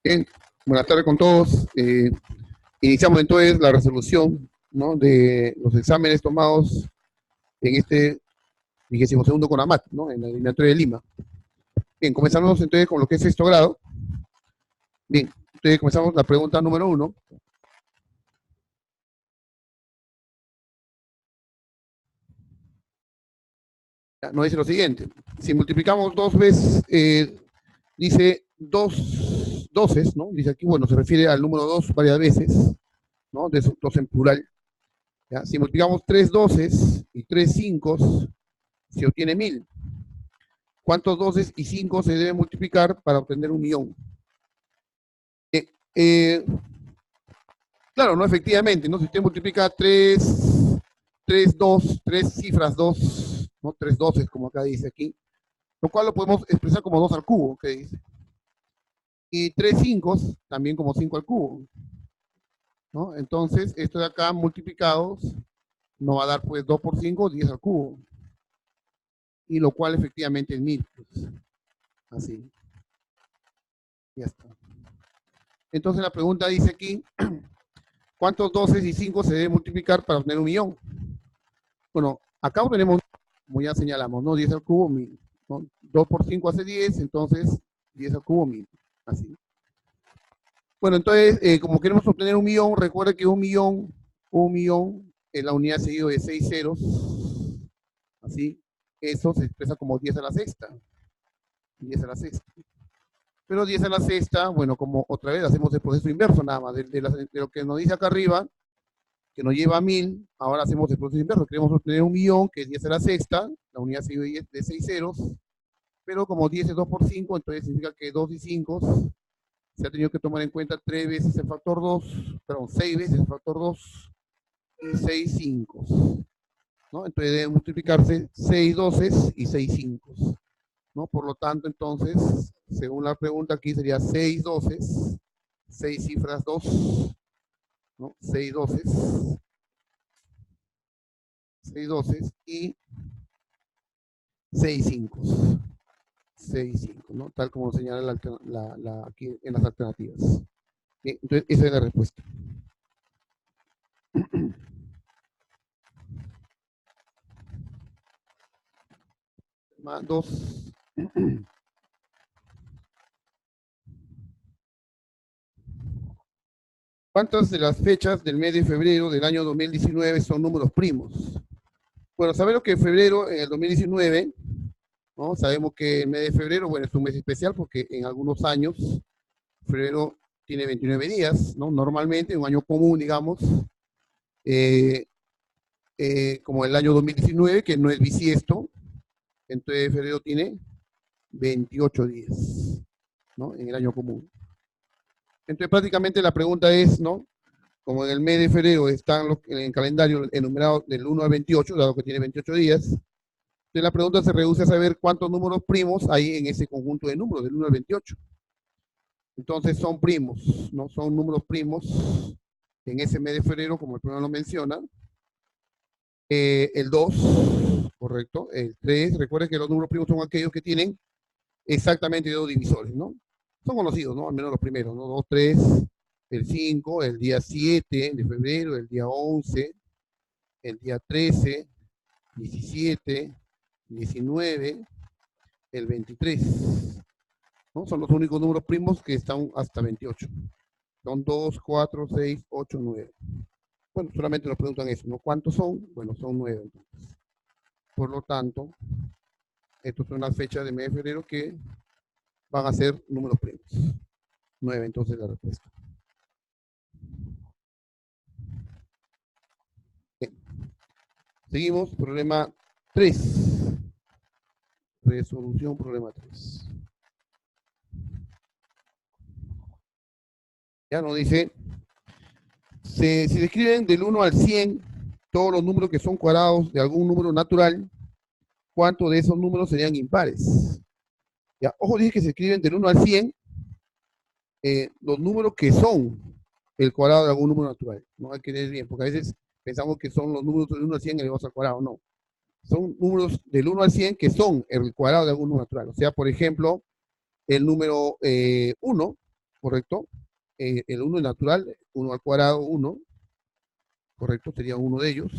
Bien, buenas tardes con todos. Iniciamos entonces la resolución, ¿no?, de los exámenes tomados en este 22º CONAMAT, ¿no?, en la eliminatoria de Lima. Bien, comenzamos entonces con lo que es sexto grado. Bien, entonces comenzamos la pregunta número 1. Nos dice lo siguiente: si multiplicamos 2 veces, dice 2 doces, ¿no? Dice aquí, bueno, se refiere al número 2 varias veces, ¿no? De 2 en plural. ¿Ya? Si multiplicamos 3 doces y 3 cinco, se obtiene 1000. ¿Cuántos 12 y 5 se deben multiplicar para obtener 1.000.000? Claro, no, efectivamente, ¿no? Si usted multiplica 3, 2, 3 cifras 2, ¿no? 3 doces, como acá dice aquí, lo cual lo podemos expresar como 2 al cubo, ¿qué dice? Y 3 5 también como 5 al cubo, ¿no? Entonces, esto de acá multiplicados nos va a dar, pues, 2 por 5, 10 al cubo. Y lo cual efectivamente es 1000. Pues, así. Ya está. Entonces la pregunta dice aquí: ¿cuántos 12 y 5 se debe multiplicar para obtener 1.000.000? Bueno, acá obtenemos, como ya señalamos, ¿no? 10 al cubo, 1000. ¿No? 2 por 5 hace 10, entonces 10 al cubo, 1000. Así. Bueno, entonces, como queremos obtener 1.000.000, recuerda que 1.000.000 es la unidad seguido de 6 ceros. Así. Eso se expresa como 10 a la sexta. 10 a la sexta. Pero 10 a la sexta, bueno, como otra vez hacemos el proceso inverso nada más, de lo que nos dice acá arriba, que nos lleva a 1000, ahora hacemos el proceso inverso. Queremos obtener 1.000.000, que es 10 a la sexta, la unidad seguida de 6 ceros, pero como 10 es 2 por 5, entonces significa que 2 y 5 se ha tenido que tomar en cuenta 3 veces el factor 2, perdón, 6 veces el factor 2 y 6 5, ¿no? Entonces deben multiplicarse 6 doces y 6 5, ¿no? Por lo tanto, entonces, según la pregunta aquí sería 6 doces, 6 cifras 2, ¿no? 6 doces, 6 doces y 6 5. 6, 5, ¿no? Tal como señala aquí en las alternativas. Bien, entonces, esa es la respuesta. Más 2. ¿Cuántas de las fechas del mes de febrero del año 2019 son números primos? Bueno, sabemos que en febrero, en el 2019, ¿no? Sabemos que el mes de febrero, bueno, es un mes especial porque en algunos años, febrero tiene 29 días, ¿no? Normalmente, un año común, digamos, como el año 2019, que no es bisiesto, entonces febrero tiene 28 días, ¿no? En el año común. Entonces prácticamente la pregunta es, ¿no? Como en el mes de febrero están en el calendario enumerados del 1 al 28, dado que tiene 28 días, entonces la pregunta se reduce a saber cuántos números primos hay en ese conjunto de números, del 1 al 28. Entonces son primos, ¿no? Son números primos en ese mes de febrero, como el programa lo menciona. El 2, correcto. El 3, recuerden que los números primos son aquellos que tienen exactamente 2 divisores, ¿no? Son conocidos, ¿no? Al menos los primeros, ¿no? 2, 3, el 5, el día 7 de febrero, el día 11, el día 13, 17, 19, el 23, ¿no? Son los únicos números primos que están hasta 28. Son 2, 4, 6, 8, 9. Bueno, solamente nos preguntan eso, ¿no? ¿Cuántos son? Bueno, son 9 entonces. Por lo tanto, estas son las fechas de mes de febrero que van a ser números primos. 9, entonces la respuesta. Bien. Seguimos, problema 3. Resolución, problema 3. Ya nos dice, si describen del 1 al 100 todos los números que son cuadrados de algún número natural, ¿cuántos de esos números serían impares? Ya, ojo, dice que se escriben del 1 al 100 los números que son el cuadrado de algún número natural. No hay que leer bien, porque a veces pensamos que son los números del 1 al 100 elevados al cuadrado. No. Son números del 1 al 100 que son el cuadrado de algún número natural. O sea, por ejemplo, el número 1 ¿correcto? El 1 es natural, 1 al cuadrado, 1, ¿correcto? Sería uno de ellos.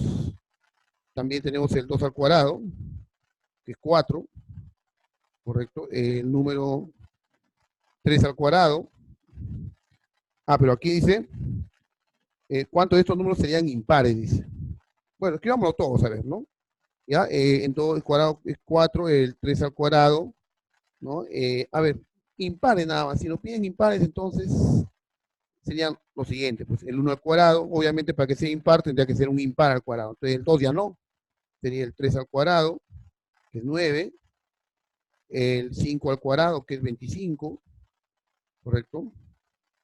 También tenemos el 2 al cuadrado, que es 4, ¿correcto? El número 3 al cuadrado. Pero aquí dice, ¿cuántos de estos números serían impares? Dice. Bueno, escribámoslo todos a ver, ¿no? ¿Ya? En todo el cuadrado es 4, el 3 al cuadrado, ¿no? A ver, impares nada más. Si nos piden impares, entonces serían lo siguiente, pues el 1 al cuadrado, obviamente para que sea impar tendría que ser un impar al cuadrado. Entonces el 2 ya no, sería el 3 al cuadrado, que es 9, el 5 al cuadrado, que es 25, ¿correcto?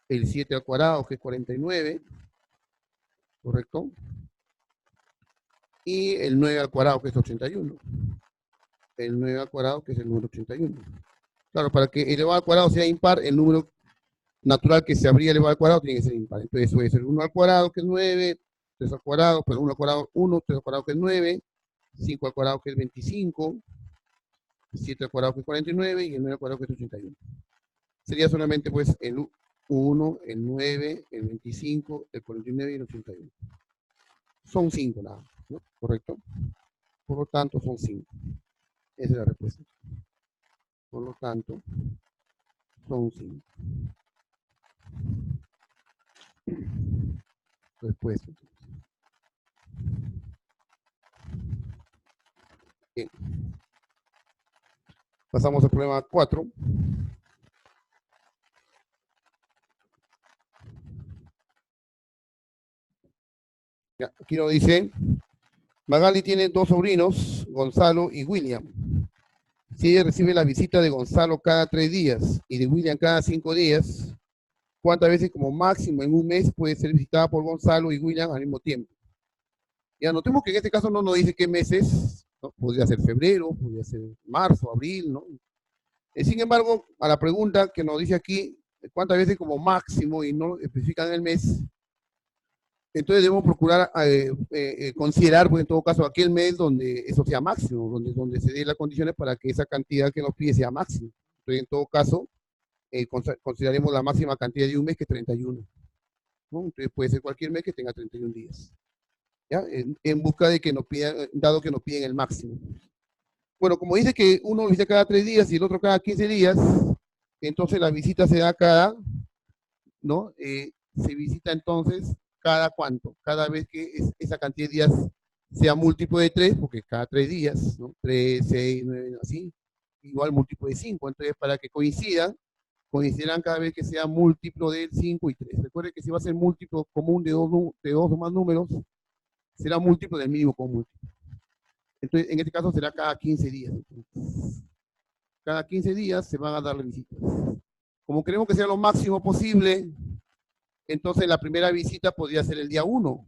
El 7 al cuadrado, que es 49, ¿correcto? Y el 9 al cuadrado, que es 81. El 9 al cuadrado, que es el número 81. Claro, para que elevado al cuadrado sea impar, el número natural que se habría elevado al cuadrado tiene que ser impar. Entonces eso es el 1 al cuadrado, que es 9, 3 al cuadrado, pues 1 al cuadrado, 1, 3 al cuadrado, que es 9, 5 al cuadrado, que es 25, 7 al cuadrado, que es 49, y el 9 al cuadrado, que es 81. Sería solamente pues el 1, el 9, el 25, el 49 y el 81. Son 5 nada más, ¿no? ¿Correcto? Por lo tanto, son 5. Esa es la respuesta. Por lo tanto, son 5. Respuesta. Bien. Pasamos al problema 4. Ya, aquí nos dice, Magali tiene 2 sobrinos, Gonzalo y William. Si ella recibe la visita de Gonzalo cada 3 días y de William cada 5 días, ¿cuántas veces como máximo en un mes puede ser visitada por Gonzalo y William al mismo tiempo? Ya notemos que en este caso no nos dice qué meses, ¿no? Podría ser febrero, podría ser marzo, abril, ¿no? Sin embargo, a la pregunta que nos dice aquí, ¿cuántas veces como máximo y no especifican el mes? Entonces debemos procurar considerar, pues en todo caso, aquel mes donde eso sea máximo, donde se den las condiciones para que esa cantidad que nos pide sea máxima. Entonces, en todo caso, consideraremos la máxima cantidad de un mes que es 31, ¿no? Entonces puede ser cualquier mes que tenga 31 días. ¿Ya? En busca de que nos pidan, dado que nos piden el máximo. Bueno, como dice que uno visita cada 3 días y el otro cada 15 días, entonces la visita se da cada, ¿no? Se visita entonces cada cuánto, cada vez que esa cantidad de días sea múltiplo de 3, porque cada 3 días, ¿no? 3, 6, 9, así, igual múltiplo de 5. Entonces, para que coincidirán cada vez que sea múltiplo de 5 y 3. Recuerde que si va a ser múltiplo común de dos o más números, será múltiplo del mínimo común. Entonces, en este caso será cada 15 días. Cada 15 días se van a darle visitas. Como queremos que sea lo máximo posible, entonces la primera visita podría ser el día 1.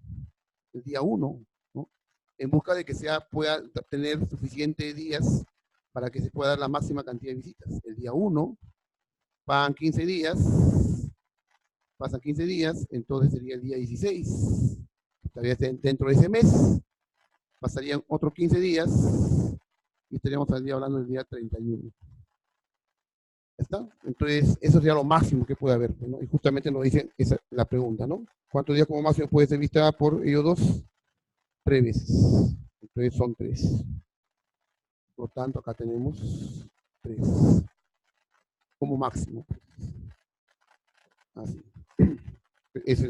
El día 1, ¿no? En busca de que pueda tener suficientes días para que se pueda dar la máxima cantidad de visitas. El día 1, pasan 15 días, entonces sería el día 16. Estaría dentro de ese mes, pasarían otros 15 días y estaríamos al día hablando del día 31. ¿Está? Entonces, eso sería lo máximo que puede haber, ¿no? Y justamente nos dicen esa la pregunta, ¿no? ¿Cuántos días como máximo puede ser visitada por ellos dos? 3 veces. Entonces son 3. Por lo tanto, acá tenemos 3 como máximo. Así. Esa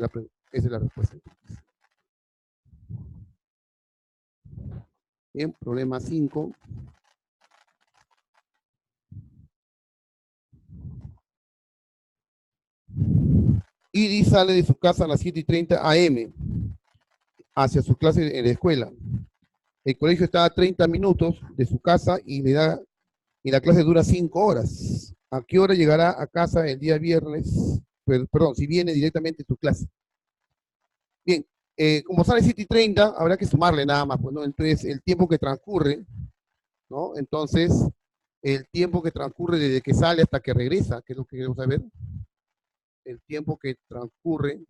es la respuesta. Bien, problema 5. Iris sale de su casa a las 7:30 am hacia su clase en la escuela. El colegio está a 30 minutos de su casa y la clase dura 5 horas. ¿A qué hora llegará a casa el día viernes? Perdón, si viene directamente de su clase. Bien, como sale 7:30, habrá que sumarle nada más, pues, ¿no? Entonces, el tiempo que transcurre, ¿no? Entonces, el tiempo que transcurre desde que sale hasta que regresa, que es lo que queremos saber. El tiempo que transcurre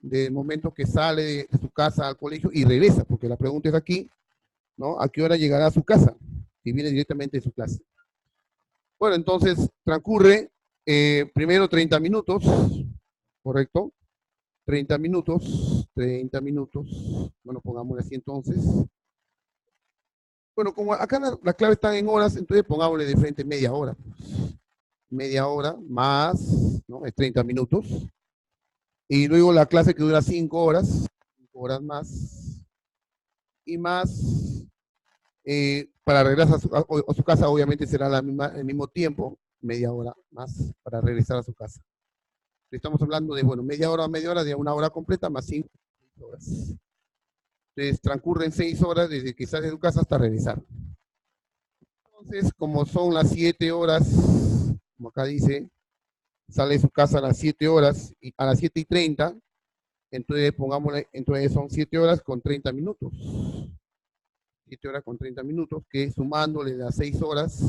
del momento que sale de su casa al colegio y regresa, porque la pregunta es aquí, ¿no? ¿A qué hora llegará a su casa? Si viene directamente de su clase. Bueno, entonces transcurre primero 30 minutos, ¿correcto? 30 minutos, bueno, pongámosle así entonces. Bueno, como acá la clave está en horas, entonces pongámosle de frente media hora. Media hora más, ¿no? Es 30 minutos. Y luego la clase que dura 5 horas, 5 horas más. Y más, para regresar a su casa, obviamente será el mismo tiempo, media hora más para regresar a su casa. Estamos hablando de, bueno, media hora, de una hora completa más 5 horas. Entonces transcurren 6 horas desde que sale de tu casa hasta regresar. Entonces, como son las 7 horas, como acá dice, sale de su casa a las 7 horas, y a las 7:30, entonces pongámosle, entonces son 7 horas con 30 minutos. 7 horas con 30 minutos, que sumándole las 6 horas,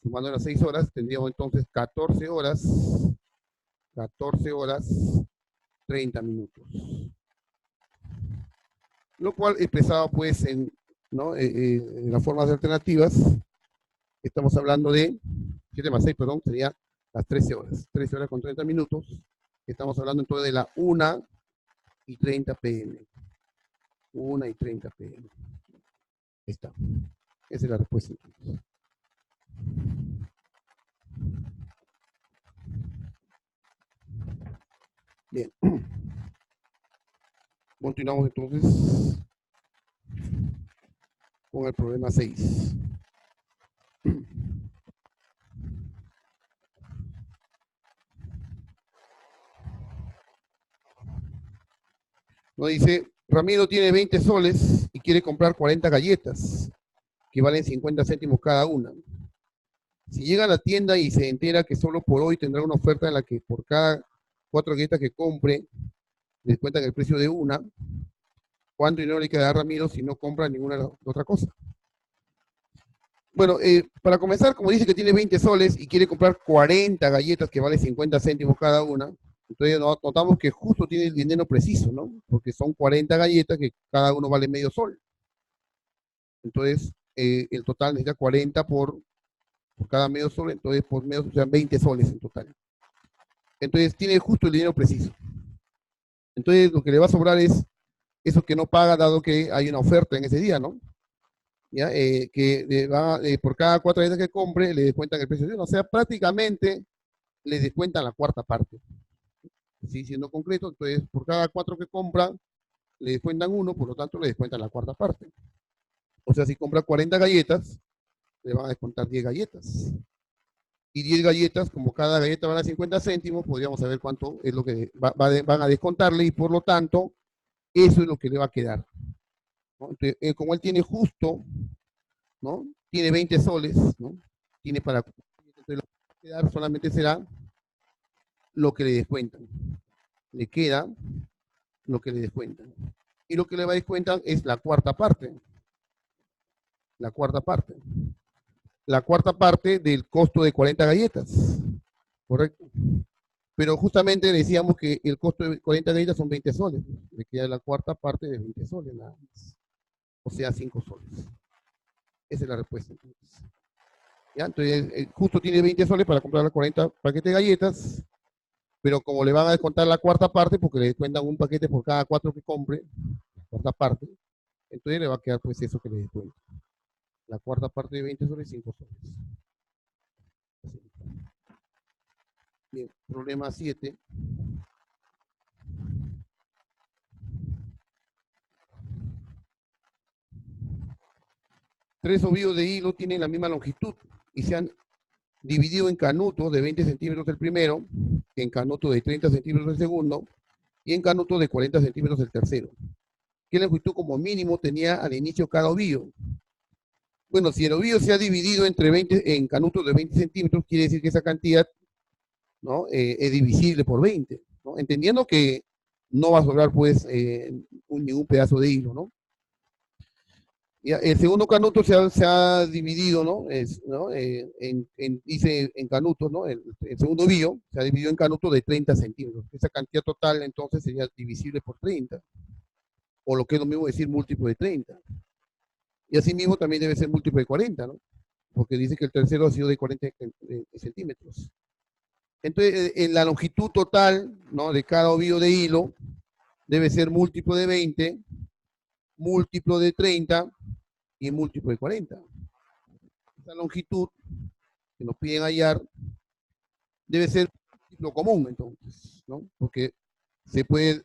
sumando las 6 horas, tendríamos entonces 14 horas, 14 horas, 30 minutos. Lo cual expresado pues en, ¿no? En las formas alternativas, estamos hablando de 7 más 6, perdón, sería las 13 horas con 30 minutos. Estamos hablando entonces de la 1:30 p.m. 1:30 p.m. Ahí está. Esa es la respuesta. Bien. Continuamos entonces con el problema 6. Nos dice, Ramiro tiene 20 soles y quiere comprar 40 galletas, que valen 50 céntimos cada una. Si llega a la tienda y se entera que solo por hoy tendrá una oferta en la que por cada 4 galletas que compre, les cuentan el precio de una, ¿cuánto dinero le queda a Ramiro si no compra ninguna otra cosa? Bueno, para comenzar, como dice que tiene 20 soles y quiere comprar 40 galletas que valen 50 céntimos cada una, entonces notamos que justo tiene el dinero preciso, ¿no? Porque son 40 galletas que cada uno vale medio sol. Entonces, el total necesita 40 por cada medio sol, entonces por medio, o sea, 20 soles en total. Entonces, tiene justo el dinero preciso. Entonces, lo que le va a sobrar es eso que no paga, dado que hay una oferta en ese día, ¿no? ¿Ya? Que por cada 4 galletas que compre, le descuentan el precio de uno. O sea, prácticamente le descuentan la cuarta parte. ¿Sí? Siendo concreto, entonces, por cada 4 que compran, le descuentan uno, por lo tanto, le descuentan la cuarta parte. O sea, si compra 40 galletas, le van a descontar 10 galletas. Y 10 galletas, como cada galleta vale 50 céntimos, podríamos saber cuánto es lo que van a descontarle y por lo tanto, eso es lo que le va a quedar. ¿No? Entonces, como él tiene justo, ¿no? Tiene 20 soles, ¿no? Tiene para... Entonces, lo que va a quedar solamente será lo que le descuentan. Le queda lo que le descuentan. Y lo que le va a descuentar es la cuarta parte. La cuarta parte. La cuarta parte del costo de 40 galletas. ¿Correcto? Pero justamente decíamos que el costo de 40 galletas son 20 soles. Le queda la cuarta parte de 20 soles nada más. O sea, 5 soles. Esa es la respuesta. Entonces, ¿ya? Entonces, justo tiene 20 soles para comprar las 40 paquetes de galletas, pero como le van a descontar la cuarta parte, porque le descuentan un paquete por cada 4 que compre, la cuarta parte, entonces le va a quedar pues eso que le descuenta. La cuarta parte de 20 soles, 5 soles. Así. Bien, problema 7. Tres ovillos de hilo tienen la misma longitud y se han dividido en canutos de 20 centímetros el primero, en canutos de 30 centímetros el segundo y en canutos de 40 centímetros el tercero. ¿Qué longitud como mínimo tenía al inicio cada ovillo? Bueno, si el ovillo se ha dividido en canutos de 20 centímetros, quiere decir que esa cantidad, ¿no? Es divisible por 20, ¿no? Entendiendo que no va a sobrar pues ningún pedazo de hilo, ¿no? Ya, el segundo canuto se ha dividido, ¿no? Dice en canutos, ¿no? El segundo ovillo se ha dividido en canutos de 30 centímetros. Esa cantidad total entonces sería divisible por 30, o lo que es lo mismo decir múltiplo de 30. Y así mismo también debe ser múltiplo de 40, ¿no? porque dice que el tercero ha sido de 40 centímetros. Entonces, en la longitud total, ¿no?, de cada ovillo de hilo debe ser múltiplo de 20, múltiplo de 30 y múltiplo de 40. Esa longitud que nos piden hallar debe ser múltiplo común, entonces, ¿no? Porque se puede,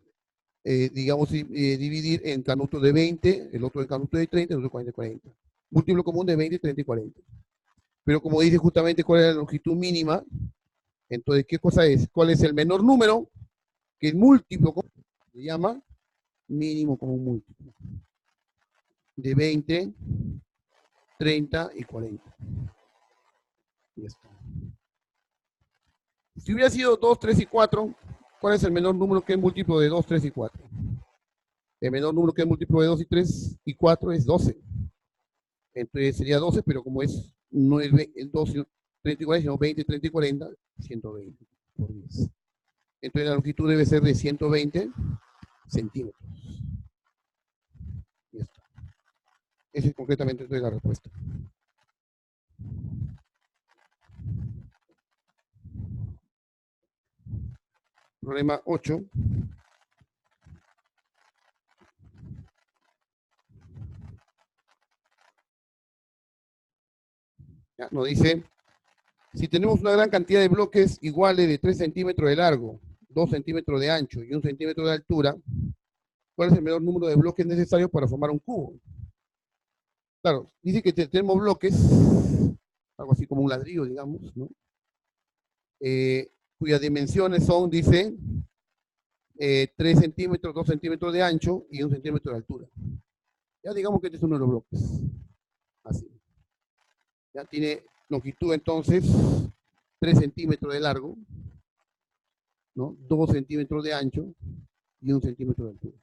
digamos, dividir en canutos de 20, el otro en canutos de 30, el otro de 40. Múltiplo común de 20, 30 y 40. Pero como dice justamente cuál es la longitud mínima, entonces, ¿qué cosa es? ¿Cuál es el menor número? Que es múltiplo común, se llama mínimo común múltiplo. De 20, 30 y 40. Ya está. Si hubiera sido 2, 3 y 4, ¿cuál es el menor número que es múltiplo de 2, 3 y 4? El menor número que es múltiplo de 2 y 3 y 4 es 12. Entonces sería 12, pero como es, no es el 12, 30 y 40, sino 20, 30 y 40, 120 por 10. Entonces la longitud debe ser de 120 centímetros. Ya está. Esa es concretamente entonces la respuesta. Problema 8. Ya, nos dice, si tenemos una gran cantidad de bloques iguales de 3 centímetros de largo, 2 centímetros de ancho y 1 centímetro de altura, ¿cuál es el menor número de bloques necesarios para formar un cubo? Claro, dice que tenemos bloques, algo así como un ladrillo, digamos, ¿no? Cuyas dimensiones son, dice, 3 centímetros, 2 centímetros de ancho y 1 centímetro de altura. Ya digamos que este es uno de los bloques. Así. Ya tiene longitud entonces 3 centímetros de largo, ¿no? 2 centímetros de ancho y 1 centímetro de altura.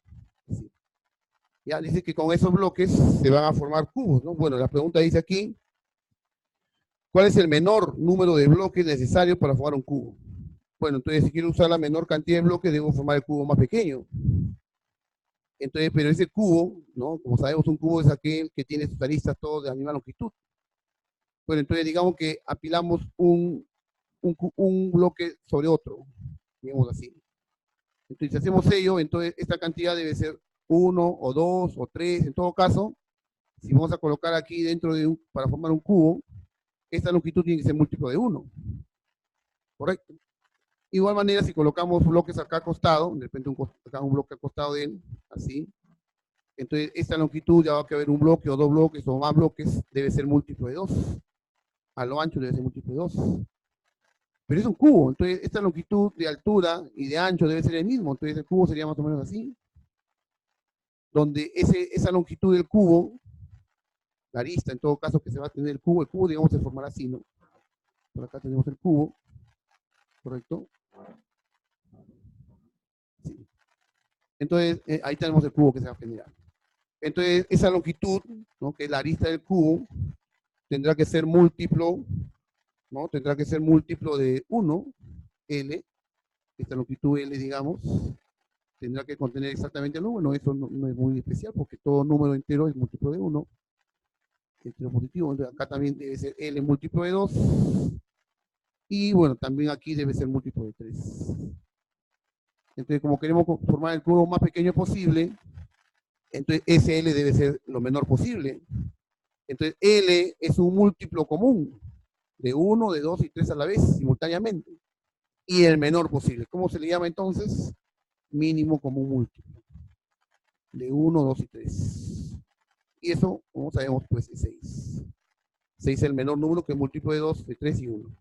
Así. Ya dice que con esos bloques se van a formar cubos, ¿no? Bueno, la pregunta dice aquí, ¿cuál es el menor número de bloques necesario para formar un cubo? Bueno, entonces si quiero usar la menor cantidad de bloques, debo formar el cubo más pequeño. Entonces, pero ese cubo, ¿no? Como sabemos, un cubo es aquel que tiene sus aristas todos de la misma longitud. Bueno, entonces digamos que apilamos un bloque sobre otro, digamos así. Entonces, si hacemos ello, entonces esta cantidad debe ser 1 o 2 o 3, en todo caso, si vamos a colocar aquí dentro de para formar un cubo, esta longitud tiene que ser múltiplo de 1. ¿Correcto? Igual manera, si colocamos bloques acá acostado, de repente acá un bloque acostado de él, así, entonces esta longitud ya va a haber un bloque o dos bloques o más bloques, debe ser múltiplo de 2. A lo ancho debe ser múltiplo de 2. Pero es un cubo, entonces esta longitud de altura y de ancho debe ser el mismo, entonces el cubo sería más o menos así, donde esa longitud del cubo, la arista en todo caso que se va a tener el cubo digamos se formará así, ¿no? Por acá tenemos el cubo, ¿correcto? Sí. Entonces ahí tenemos el cubo que se va a generar. Entonces esa longitud, ¿no?, que es la arista del cubo, tendrá que ser múltiplo, ¿no? Tendrá que ser múltiplo de 1, L, esta longitud L, digamos, tendrá que contener exactamente el número. Eso no es muy especial porque todo número entero es múltiplo de 1, entero positivo. Entonces acá también debe ser L múltiplo de 2. Y bueno, también aquí debe ser múltiplo de 3. Entonces, como queremos formar el cubo más pequeño posible, entonces SL debe ser lo menor posible. Entonces, L es un múltiplo común de 1, de 2 y 3 a la vez, simultáneamente. Y el menor posible. ¿Cómo se le llama entonces? Mínimo común múltiplo. De 1, 2 y 3. Y eso, como sabemos, pues es 6. 6 es el menor número, que es múltiplo de 2, de 3 y 1.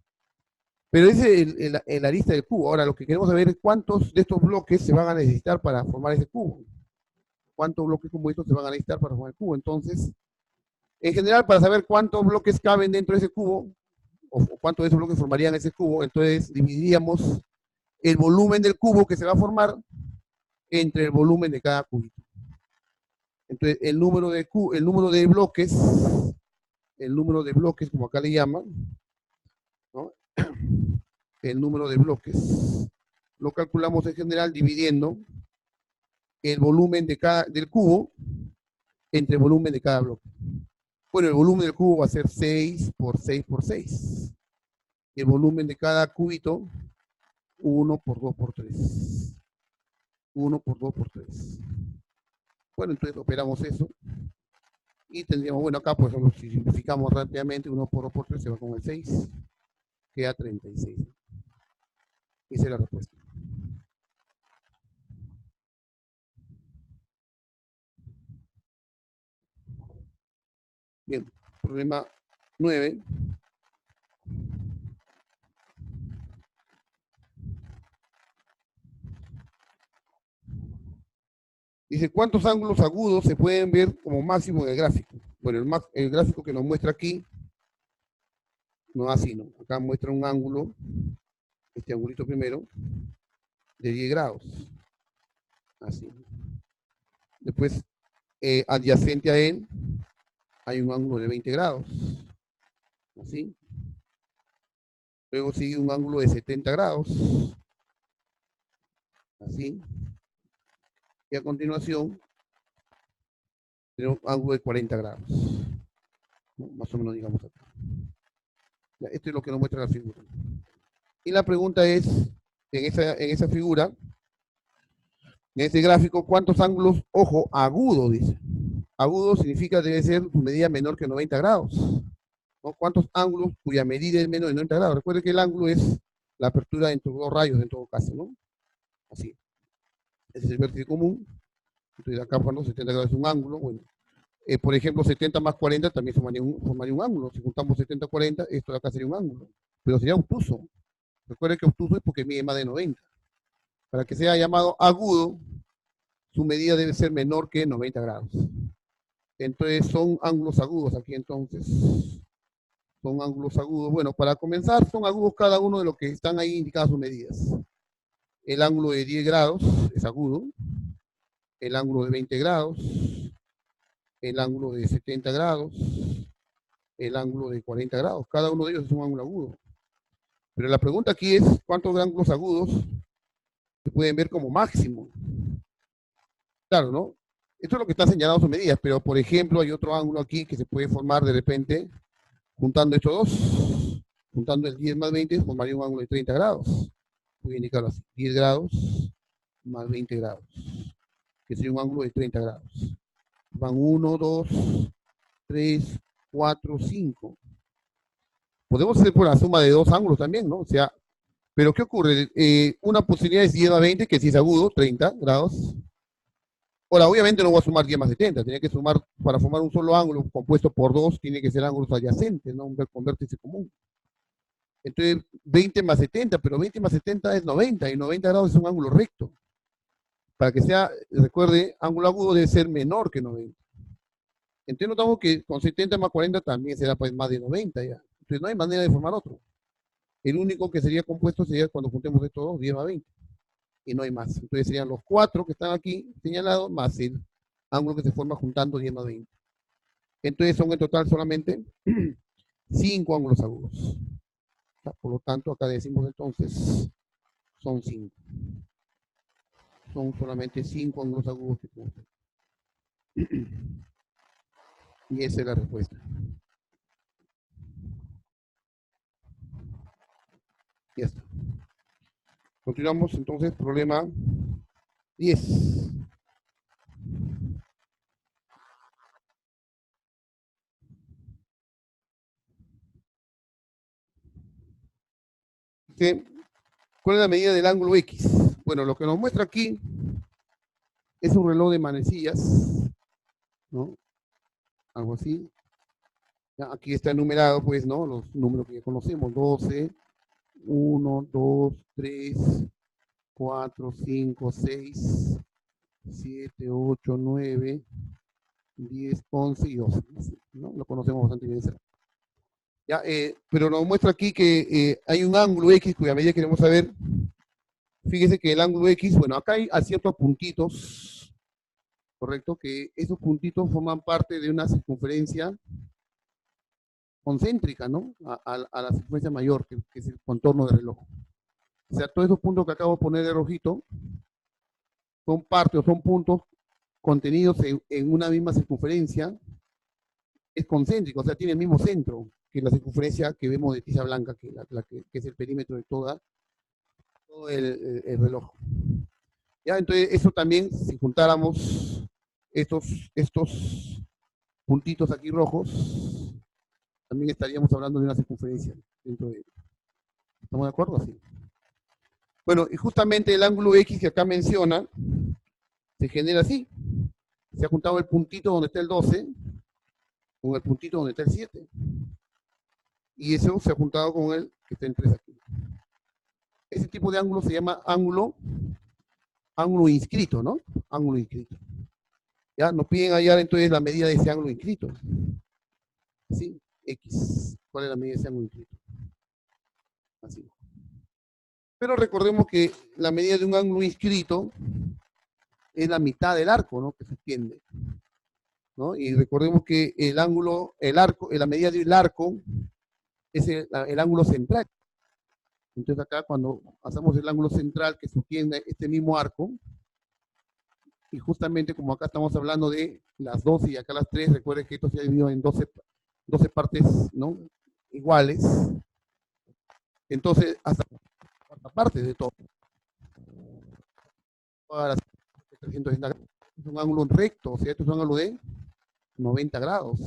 Pero ese es el arista del cubo. Ahora, lo que queremos saber es cuántos de estos bloques se van a necesitar para formar ese cubo. ¿Cuántos bloques como estos se van a necesitar para formar el cubo? Entonces, en general, para saber cuántos bloques caben dentro de ese cubo, o cuántos de esos bloques formarían ese cubo, entonces dividiríamos el volumen del cubo que se va a formar entre el volumen de cada cubito. Entonces, el número de bloques, como acá le llaman, ¿no? El número de bloques lo calculamos en general dividiendo el volumen del cubo entre el volumen de cada bloque. Bueno, el volumen del cubo va a ser 6 por 6 por 6. Y el volumen de cada cubito, 1 por 2 por 3. 1 por 2 por 3. Bueno, entonces operamos eso. Y tendríamos, bueno, acá pues si simplificamos rápidamente, 1 por 2 por 3 se va con el 6. Queda 36. Esa es la respuesta. Bien, problema 9. Dice, ¿cuántos ángulos agudos se pueden ver como máximo en el gráfico? Bueno, el gráfico que nos muestra aquí, no así, ¿no? Acá muestra un ángulo, este angulito primero, de 10 grados. Así. Después, adyacente a él, hay un ángulo de 20 grados. Así. Luego sigue un ángulo de 70 grados. Así. Y a continuación, tenemos un ángulo de 40 grados. ¿No? Más o menos, digamos acá. Ya, esto es lo que nos muestra la figura. Y la pregunta es, en esa figura, en ese gráfico, ¿cuántos ángulos? Ojo, agudo, dice. Agudo significa debe ser su medida menor que 90 grados. ¿No? ¿Cuántos ángulos cuya medida es menos de 90 grados? Recuerde que el ángulo es la apertura entre dos rayos en todo caso, ¿no? Así. Ese es el vértice común. Entonces acá cuando 70 grados es un ángulo. Bueno, por ejemplo, 70 más 40 también formaría un ángulo. Si juntamos 70 40, esto de acá sería un ángulo. Pero sería obtuso. Recuerde que obtuso es porque mide más de 90. Para que sea llamado agudo, su medida debe ser menor que 90 grados. Entonces son ángulos agudos aquí entonces. Son ángulos agudos. Bueno, para comenzar, son agudos cada uno de los que están ahí indicadas sus medidas. El ángulo de 10 grados es agudo. El ángulo de 20 grados. El ángulo de 70 grados. El ángulo de 40 grados. Cada uno de ellos es un ángulo agudo. Pero la pregunta aquí es, ¿cuántos ángulos agudos se pueden ver como máximo? Claro, ¿no? Esto es lo que está señalado en sus medidas, pero por ejemplo hay otro ángulo aquí que se puede formar de repente juntando estos dos. Juntando el 10 más 20 formaría un ángulo de 30 grados. Voy a indicarlo así, 10 grados más 20 grados, que sería un ángulo de 30 grados. Van 1, 2, 3, 4, 5. Podemos hacer por la suma de dos ángulos también, ¿no? O sea, pero ¿qué ocurre? Una posibilidad es 10 más 20, que si es agudo, 30 grados. Ahora, obviamente no voy a sumar 10 más 70, tenía que sumar, para formar un solo ángulo compuesto por dos, tiene que ser ángulos adyacentes, ¿no? Con vértice común. Entonces, 20 más 70, pero 20 más 70 es 90, y 90 grados es un ángulo recto. Para que sea, recuerde, ángulo agudo debe ser menor que 90. Entonces notamos que con 70 más 40 también será pues más de 90 ya. Entonces no hay manera de formar otro. El único que sería compuesto sería cuando juntemos estos dos, 10 más 20. Y no hay más. Entonces serían los cuatro que están aquí señalados más el ángulo que se forma juntando 10 más 20. Entonces son en total solamente 5 ángulos agudos. Por lo tanto, acá decimos entonces, son 5. Son solamente 5 ángulos agudos que tenemos. Y esa es la respuesta. Ya está. Continuamos entonces, problema 10. ¿Cuál es la medida del ángulo X? Bueno, lo que nos muestra aquí es un reloj de manecillas, ¿no? Algo así. Ya, aquí está enumerado, pues, ¿no? Los números que ya conocemos: 12, 1, 2, 3, 4, 5, 6, 7, 8, 9, 10, 11 y 12, ¿no? Lo conocemos bastante bien. Ya, pero nos muestra aquí que hay un ángulo X cuya medida queremos saber. Fíjese que el ángulo X, bueno, acá hay ciertos puntitos, ¿correcto? Que esos puntitos forman parte de una circunferencia concéntrica, ¿no? A la circunferencia mayor, que es el contorno del reloj. O sea, todos esos puntos que acabo de poner de rojito son parte o son puntos contenidos en una misma circunferencia es concéntrico, o sea, tiene el mismo centro que la circunferencia que vemos de tiza blanca, que es el perímetro de todo el reloj. ¿Ya? Entonces, eso también, si juntáramos estos puntitos aquí rojos, también estaríamos hablando de una circunferencia dentro de. ¿Estamos de acuerdo? Así. Bueno, y justamente el ángulo X que acá menciona se genera así. Se ha juntado el puntito donde está el 12 con el puntito donde está el 7. Y eso se ha juntado con el que está en 3 aquí. Ese tipo de ángulo se llama ángulo inscrito, ¿no? Ángulo inscrito. Ya nos piden hallar entonces la medida de ese ángulo inscrito. ¿Sí? X. ¿Cuál es la medida de ese ángulo inscrito? Así. Pero recordemos que la medida de un ángulo inscrito es la mitad del arco, ¿no? Que se extiende. ¿No? Y recordemos que el ángulo, el arco, la medida del arco es el ángulo central. Entonces acá cuando hacemos el ángulo central que sostiene este mismo arco, y justamente como acá estamos hablando de las 12 y acá las 3, recuerden que esto se ha dividido en 12 partes, ¿no? Iguales. Entonces, hasta la parte de todo. Todas las 360 grados. Es un ángulo recto, o sea, esto es un ángulo de 90 grados.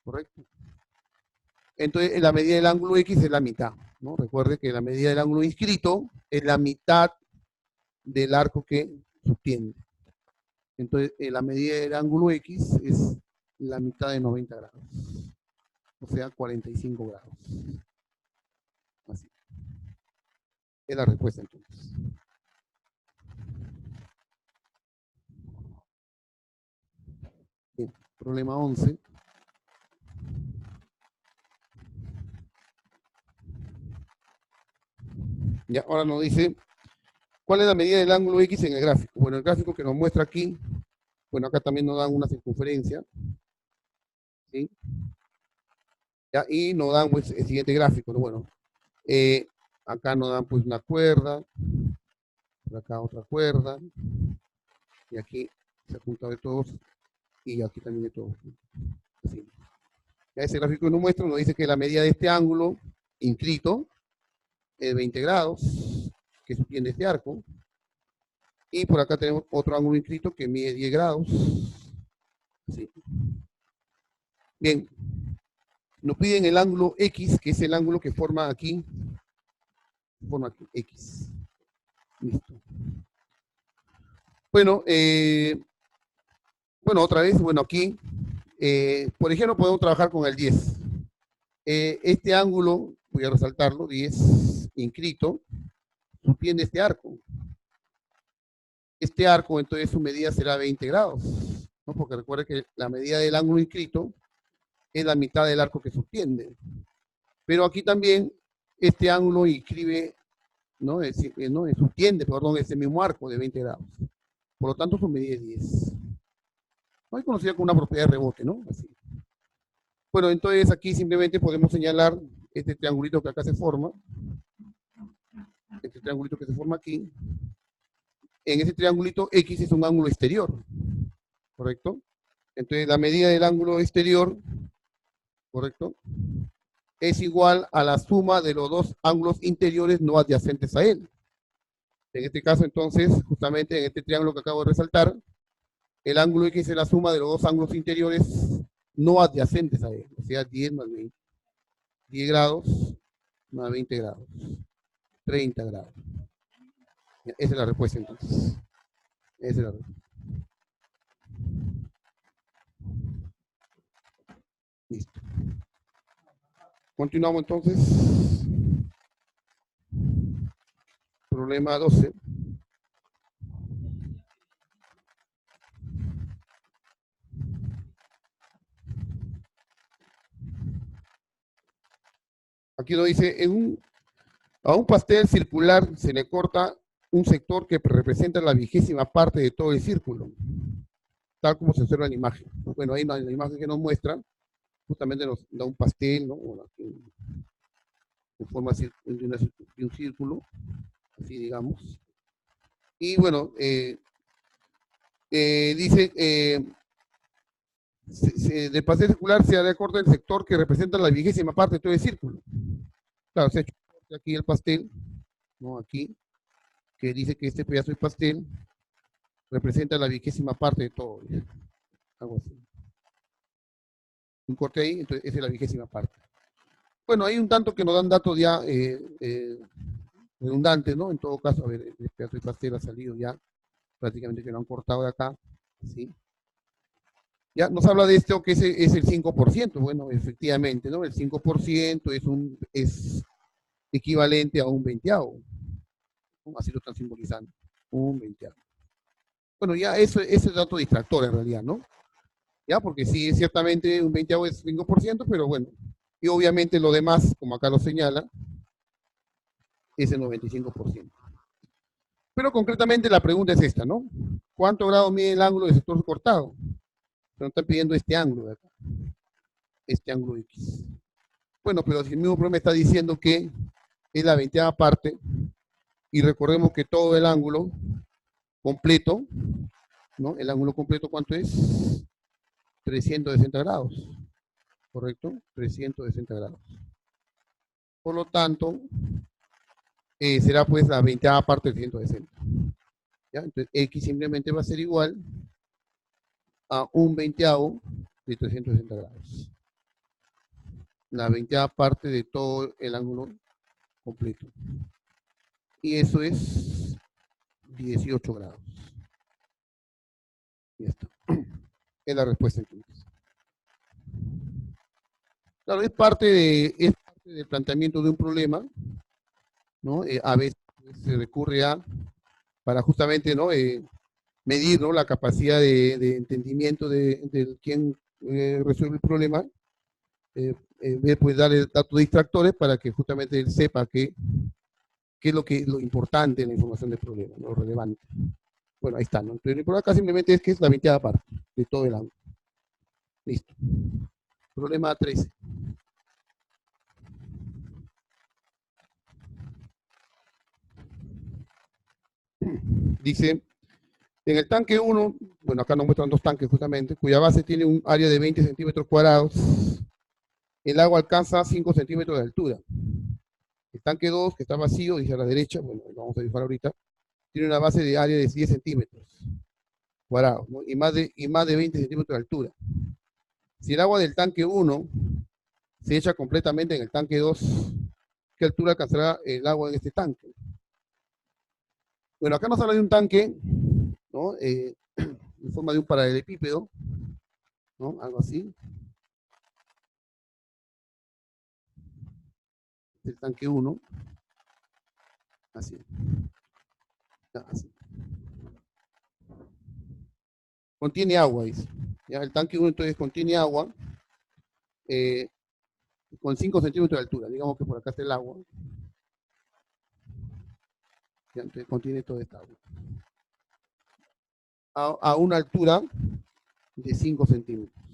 ¿Correcto? Entonces, la medida del ángulo X es la mitad, ¿no? Recuerde que la medida del ángulo inscrito es la mitad del arco que subtiende. Entonces, la medida del ángulo X es la mitad de 90 grados. O sea, 45 grados. Así. Es la respuesta entonces. Bien, problema 11. Ya, ahora nos dice, ¿cuál es la medida del ángulo X en el gráfico? Bueno, el gráfico que nos muestra aquí, bueno, acá también nos dan una circunferencia, ¿sí? Ya, y nos dan pues, el siguiente gráfico, ¿no? Bueno, acá nos dan pues una cuerda, por acá otra cuerda, y aquí se junta de todos, y aquí también de todos. Así. Ya ese gráfico que nos muestra nos dice que la medida de este ángulo inscrito es 20 grados, que subtiende este arco, y por acá tenemos otro ángulo inscrito que mide 10 grados. Así. Bien, nos piden el ángulo X, que es el ángulo que forma aquí X. Listo. Bueno, otra vez, bueno, aquí, por ejemplo, podemos trabajar con el 10. Este ángulo, voy a resaltarlo, 10 inscrito, subtiende este arco. Este arco, entonces, su medida será 20 grados, ¿no? Porque recuerde que la medida del ángulo inscrito es la mitad del arco que subtiende. Pero aquí también, este ángulo inscribe, ¿no? Subtiende, perdón, ese mismo arco de 20 grados. Por lo tanto, su medida es 10. ¿No? Es conocida como una propiedad de rebote, ¿no? Así. Bueno, entonces aquí simplemente podemos señalar este triangulito que acá se forma. Este triangulito que se forma aquí. En ese triangulito X es un ángulo exterior. ¿Correcto? Entonces la medida del ángulo exterior, ¿correcto? Es igual a la suma de los dos ángulos interiores no adyacentes a él. En este caso, entonces, justamente en este triángulo que acabo de resaltar, el ángulo X es la suma de los dos ángulos interiores no adyacentes a él, o sea, 10 más 20. 10 grados más 20 grados. 30 grados. Esa es la respuesta, entonces. Esa es la respuesta. Listo. Continuamos, entonces. Problema 12. Aquí lo dice, a un pastel circular se le corta un sector que representa la 20ª parte de todo el círculo, tal como se observa en la imagen. Bueno, ahí en la imagen que nos muestra, justamente nos da un pastel, ¿no? En forma de un círculo, así digamos. Y bueno, dice, del pastel circular se hará corte del sector que representa la 20ª parte de todo el círculo. Claro, se ha hecho aquí el pastel, ¿no? Aquí, que dice que este pedazo de pastel representa la 20ª parte de todo. ¿Ya? Algo así. Un corte ahí, entonces esa es la 20ª parte. Bueno, hay un tanto que nos dan datos ya redundantes, ¿no? En todo caso, a ver, el pedazo de pastel ha salido ya, prácticamente que lo han cortado de acá, ¿sí? Ya nos habla de esto que es el 5%, bueno, efectivamente, ¿no? El 5% es equivalente a un veinteavo, ¿no? Así lo están simbolizando, un veinteavo. Bueno, ya eso es dato distractor en realidad, ¿no? Ya, porque sí, ciertamente un veinteavo es 5%, pero bueno, y obviamente lo demás, como acá lo señala, es el 95%. Pero concretamente la pregunta es esta, ¿no? ¿Cuánto grado mide el ángulo del sector cortado? Pero están pidiendo este ángulo de acá, este ángulo X. Bueno, pero si el mismo problema está diciendo que es la 20ª parte, y recordemos que todo el ángulo completo, ¿no? El ángulo completo, ¿cuánto es? 360 grados, ¿correcto? 360 grados. Por lo tanto, será pues la 20ª parte de 160. ¿Ya? Entonces, X simplemente va a ser igual a un veinteavo de 360 grados. La 20ª parte de todo el ángulo completo. Y eso es 18 grados. Ya está. Es la respuesta entonces. Claro, es parte del planteamiento de un problema, ¿no? A veces se recurre para justamente, ¿no? Medir, ¿no? La capacidad de entendimiento de quien resuelve el problema, pues darle datos distractores para que justamente él sepa qué es lo importante en la información del problema, lo relevante. Bueno, ahí está, ¿no? Entonces, por acá simplemente es que es la 20ª parte de todo el ángulo. Listo. Problema 13. Dice, en el tanque 1, bueno, acá nos muestran dos tanques justamente, cuya base tiene un área de 20 centímetros cuadrados, el agua alcanza 5 centímetros de altura. El tanque 2, que está vacío, dice a la derecha, bueno, lo vamos a dibujar ahorita, tiene una base de área de 10 centímetros cuadrados, ¿no? y más de 20 centímetros de altura. Si el agua del tanque 1 se echa completamente en el tanque 2, ¿qué altura alcanzará el agua en este tanque? Bueno, acá nos habla de un tanque, ¿no? En forma de un paralelepípedo, ¿no? Algo así. El tanque 1, así. Así. Contiene agua, dice. ¿Ya? El tanque 1 entonces contiene agua eh, con 5 centímetros de altura. Digamos que por acá está el agua. ¿Ya? Entonces contiene toda esta agua. A una altura de 5 centímetros.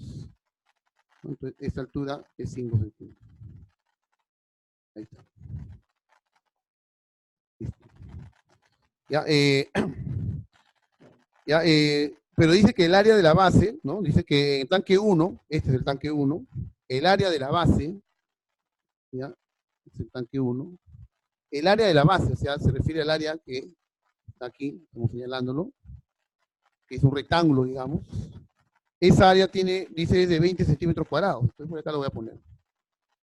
Entonces, esta altura es 5 centímetros. Ahí está. Listo. Ya, ya, pero dice que el área de la base, ¿no? Dice que en el tanque 1, este es el tanque 1, el área de la base, ¿ya? Es el tanque 1, el área de la base, o sea, se refiere al área que está aquí, estamos señalándolo, que es un rectángulo, digamos. Esa área tiene, dice, de 20 centímetros cuadrados. Entonces, por acá lo voy a poner.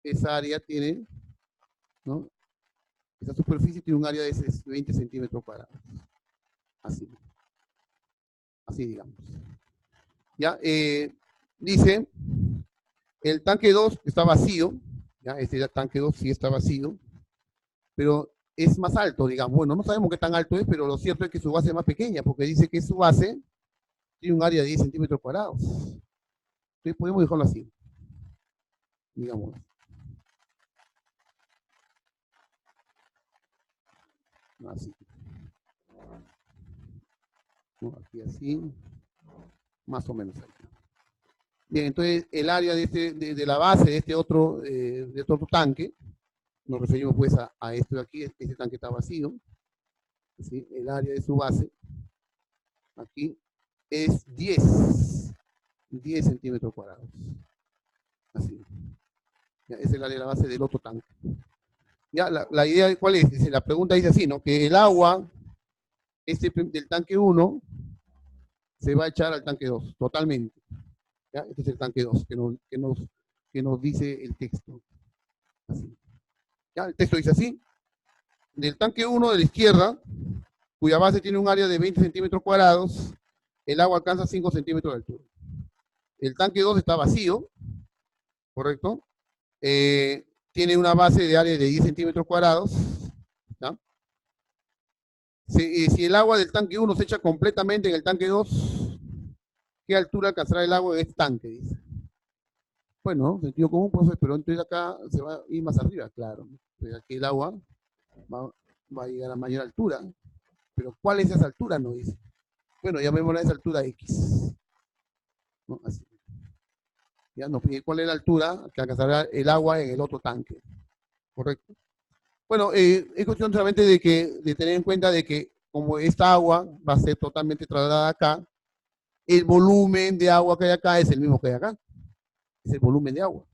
Esa área tiene, ¿no? Esa superficie tiene un área de 20 centímetros cuadrados. Así. Así, digamos. Ya, dice, el tanque 2 está vacío. Ya, este tanque 2 sí está vacío. Pero es más alto, digamos. Bueno, no sabemos qué tan alto es, pero lo cierto es que su base es más pequeña, porque dice que su base tiene un área de 10 centímetros cuadrados. Entonces podemos dejarlo así, digamos. Así. ¿No? Aquí así, más o menos ahí. Bien, entonces el área de la base de este otro tanque, nos referimos pues a esto de aquí, este tanque está vacío, ¿sí? El área de su base, aquí, es 10. 10 centímetros cuadrados. Así. Ya, esa es el área de la base del otro tanque. Ya, la idea, ¿cuál es? Dice, la pregunta dice así, ¿no? Que el agua del tanque 1 se va a echar al tanque 2, totalmente. ¿Ya? Este es el tanque 2 que nos dice el texto. Así. ¿Ya? El texto dice así. Del tanque 1 de la izquierda, cuya base tiene un área de 20 centímetros cuadrados, el agua alcanza 5 centímetros de altura. El tanque 2 está vacío, ¿correcto? Tiene una base de área de 10 centímetros cuadrados. ¿Ya? Si el agua del tanque 1 se echa completamente en el tanque 2, ¿qué altura alcanzará el agua en este tanque? Dice. Bueno, sentido común, profe, pero entonces acá se va a ir más arriba, claro. Entonces aquí el agua va a llegar a mayor altura. Pero ¿cuál es esa altura? No dice. Bueno, llamémosla esa altura X. ¿No? Así. Ya nos pide cuál es la altura que alcanzará el agua en el otro tanque. ¿Correcto? Bueno, es cuestión solamente de tener en cuenta de que como esta agua va a ser totalmente trasladada acá, el volumen de agua que hay acá es el mismo que hay acá. Es el volumen de agua.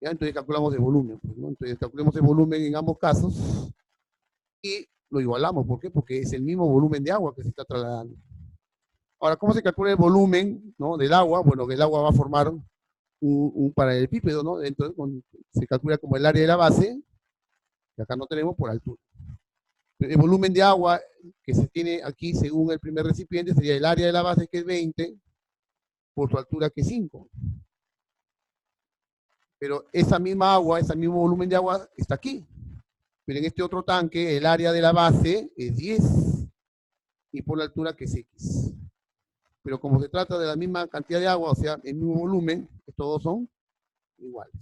¿Ya? Entonces calculamos el volumen. Pues, ¿no? Entonces calculamos el volumen en ambos casos y lo igualamos. ¿Por qué? Porque es el mismo volumen de agua que se está trasladando. Ahora, ¿cómo se calcula el volumen, ¿no? Del agua? Bueno, que el agua va a formar un paralelepípedo, ¿no? Entonces se calcula como el área de la base, que acá no tenemos, por altura. El volumen de agua que se tiene aquí según el primer recipiente sería el área de la base, que es 20, por su altura, que es 5. Pero esa misma agua, ese mismo volumen de agua está aquí. Pero en este otro tanque, el área de la base es 10 y por la altura, que es X. Pero como se trata de la misma cantidad de agua, o sea, el mismo volumen, todos son iguales.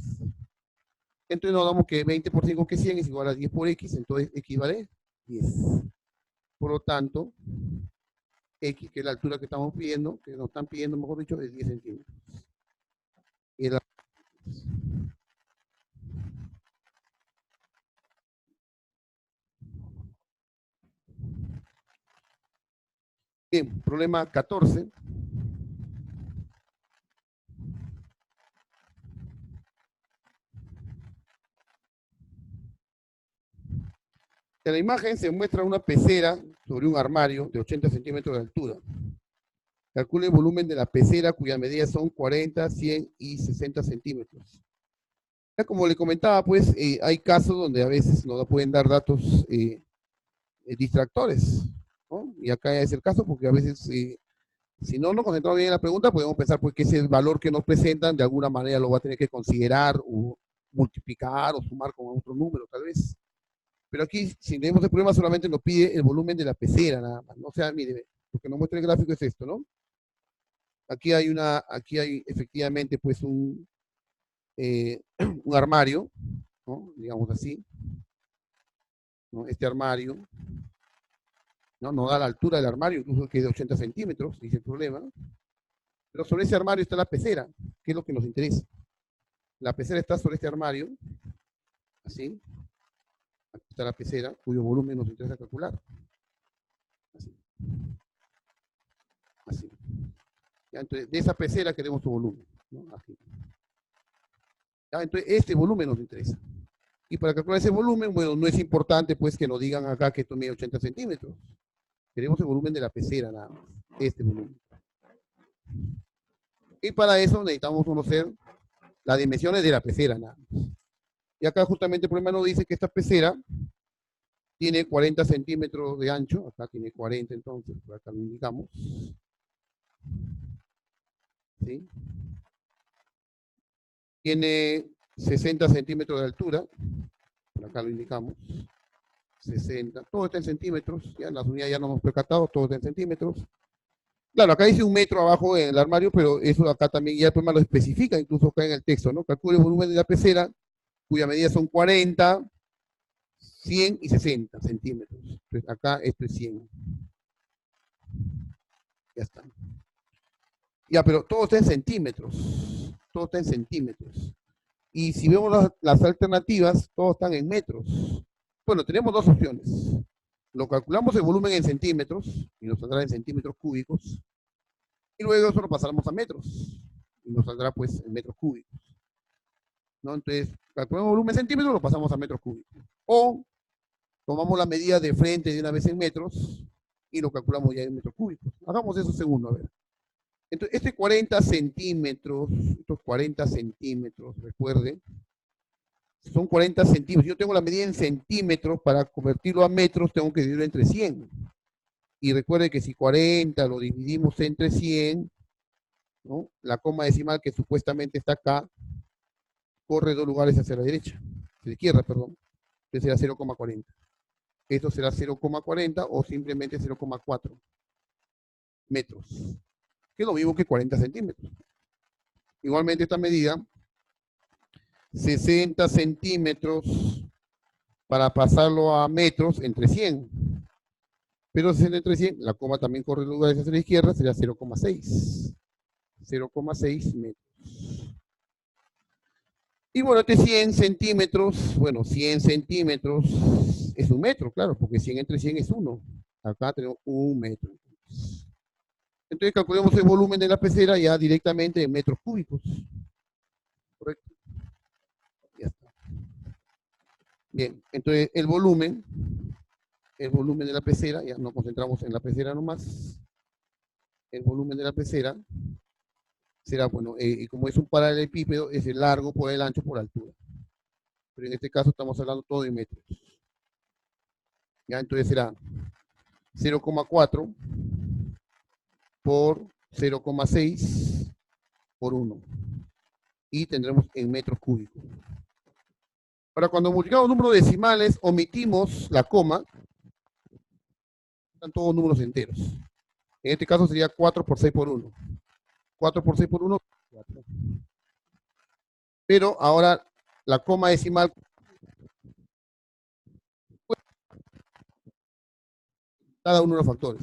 Entonces nos damos que 20 por 5, que es 100, es igual a 10 por X, entonces X vale 10. Por lo tanto, X, que es la altura que estamos pidiendo, que nos están pidiendo, mejor dicho, es 10 centímetros. Y la... Bien, problema 14. En la imagen se muestra una pecera sobre un armario de 80 centímetros de altura. Calcule el volumen de la pecera, cuyas medidas son 40, 100 y 60 centímetros. Ya como le comentaba, pues hay casos donde a veces nos pueden dar datos distractores, ¿no? Y acá es el caso porque a veces, si no nos concentramos bien en la pregunta, podemos pensar pues, que ese valor que nos presentan de alguna manera lo va a tener que considerar o multiplicar o sumar con otro número, tal vez. Pero aquí, si tenemos el problema, solamente nos pide el volumen de la pecera, nada más, ¿no? O sea, mire, lo que nos muestra el gráfico es esto, ¿no? Aquí hay efectivamente pues un armario, ¿no? Digamos así, ¿no? Este armario, ¿no? Nos da la altura del armario, incluso que es de 80 centímetros, dice el problema. Pero sobre ese armario está la pecera, que es lo que nos interesa. La pecera está sobre este armario, así. Aquí está la pecera, cuyo volumen nos interesa calcular. Así. Así. Ya, entonces, de esa pecera queremos su volumen, ¿no? Aquí. Ya, entonces, este volumen nos interesa. Y para calcular ese volumen, bueno, no es importante pues que nos digan acá que esto mide 80 centímetros. Queremos el volumen de la pecera nada más, este volumen. Y para eso necesitamos conocer las dimensiones de la pecera nada más. Y acá justamente el problema nos dice que esta pecera tiene 40 centímetros de ancho, acá tiene 40 entonces, por acá lo indicamos. ¿Sí? Tiene 60 centímetros de altura, por acá lo indicamos. 60, todo está en centímetros, ya en las unidades ya no hemos percatado, todo está en centímetros. Claro, acá dice 1 metro abajo en el armario, pero eso acá también ya el problema lo especifica, incluso acá en el texto, ¿no? Calcule el volumen de la pecera, cuya medida son 40, 100 y 60 centímetros. Entonces acá esto es 100. Ya está. Ya, pero todo está en centímetros. Todo está en centímetros. Y si vemos las alternativas, todos están en metros. Bueno, tenemos dos opciones. Lo calculamos el volumen en centímetros, y nos saldrá en centímetros cúbicos. Y luego eso lo pasaremos a metros. Y nos saldrá pues en metros cúbicos. ¿No? Entonces, calculamos volumen en centímetros, lo pasamos a metros cúbicos. O tomamos la medida de frente de una vez en metros y lo calculamos ya en metros cúbicos. Hagamos eso segundo, a ver. Entonces, este 40 centímetros, estos 40 centímetros, recuerden, son 40 centímetros. Yo tengo la medida en centímetros, para convertirlo a metros tengo que dividirlo entre 100. Y recuerde que si 40 lo dividimos entre 100, ¿no? La coma decimal que supuestamente está acá, corre 2 lugares hacia la derecha, hacia la izquierda, perdón. Entonces será 0,40. Esto será 0,40 o simplemente 0,4 metros, que es lo mismo que 40 centímetros. Igualmente esta medida, 60 centímetros para pasarlo a metros entre 100. Pero 60 entre 100, la coma también corre 2 lugares hacia la izquierda, sería 0,6. 0,6 metros. Y bueno, este 100 centímetros, bueno, 100 centímetros es 1 metro, claro, porque 100 entre 100 es 1. Acá tenemos 1 metro. Entonces calculemos el volumen de la pecera ya directamente en metros cúbicos. ¿Correcto? Ya está. Bien, entonces el volumen de la pecera, ya nos concentramos en la pecera nomás. El volumen de la pecera será, bueno, como es un paralelepípedo, es el largo por el ancho por altura. Pero en este caso estamos hablando todo en metros. Ya, entonces será 0,4 por 0,6 por 1. Y tendremos en metros cúbicos. Ahora, cuando multiplicamos números decimales, omitimos la coma, están todos números enteros. En este caso sería 4 por 6 por 1. 4 por 6 por 1, 4. Pero ahora la coma decimal, cada uno de los factores.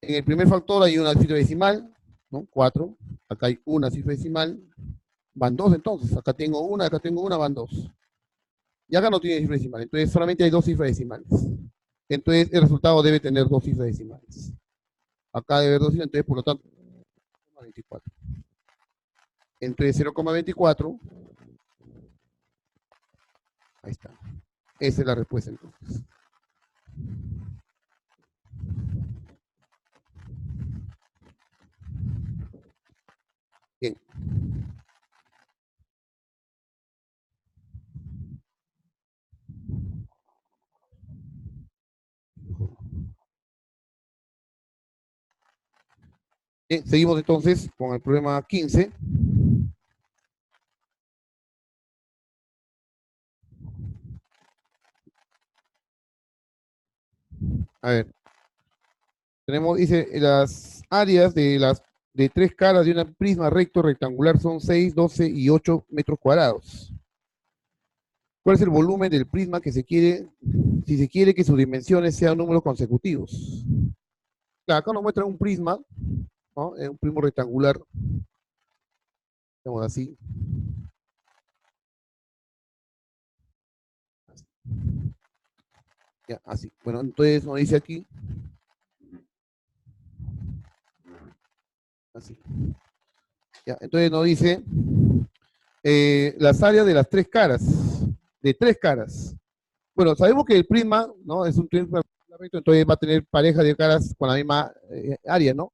En el primer factor hay una cifra decimal, ¿no? 4. Acá hay una cifra decimal. Van 2 entonces. Acá tengo una, van 2. Y acá no tiene cifra decimal. Entonces solamente hay 2 cifras decimales. Entonces el resultado debe tener 2 cifras decimales. Acá debe haber 2 cifras, entonces por lo tanto 0,24. Entonces 0,24. Ahí está. Esa es la respuesta entonces. Bien. Bien, seguimos entonces con el problema 15. A ver, tenemos, dice, las áreas de 3 caras de un prisma recto rectangular son 6, 12 y 8 metros cuadrados. ¿Cuál es el volumen del prisma que se quiere, si se quiere que sus dimensiones sean números consecutivos? Claro, acá nos muestra un prisma, ¿no? Un prisma rectangular, digamos así. Ya, así. Bueno, entonces nos dice aquí, así. Ya, entonces nos dice las áreas de las 3 caras, de 3 caras. Bueno, sabemos que el prisma, ¿no? Es un prisma recto, entonces va a tener pareja de caras con la misma área, ¿no?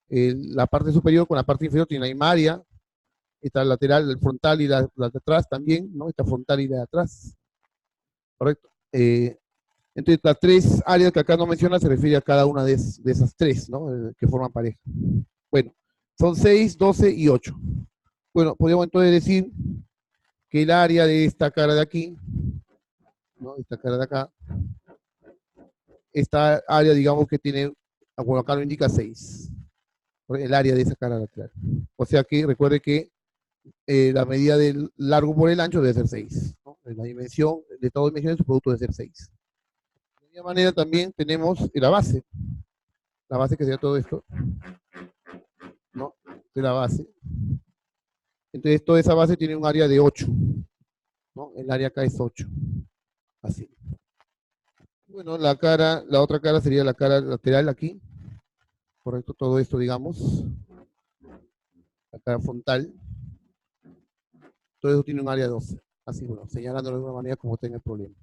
La parte superior con la parte inferior tiene la misma área, esta lateral, el frontal y la de atrás también, ¿no? Esta frontal y la de atrás, ¿correcto? Entonces, las 3 áreas que acá no menciona se refiere a cada una de esas 3, ¿no? Que forman pareja. Bueno, son 6, 12 y 8. Bueno, podríamos entonces decir que el área de esta cara de aquí, ¿no? Esta cara de acá, esta área, digamos que tiene, bueno, acá lo indica 6, el área de esa cara lateral. O sea que recuerde que la medida del largo por el ancho debe ser 6, ¿no? La dimensión de toda dimensión, su producto debe ser 6. De igual manera también tenemos la base que sería todo esto, ¿no? De la base. Entonces toda esa base tiene un área de 8, ¿no? El área acá es 8, así. Bueno, la otra cara sería la cara lateral aquí, correcto, todo esto, digamos, la cara frontal, todo eso tiene un área 12. Así, bueno, señalándolo de alguna manera como tenga el problema.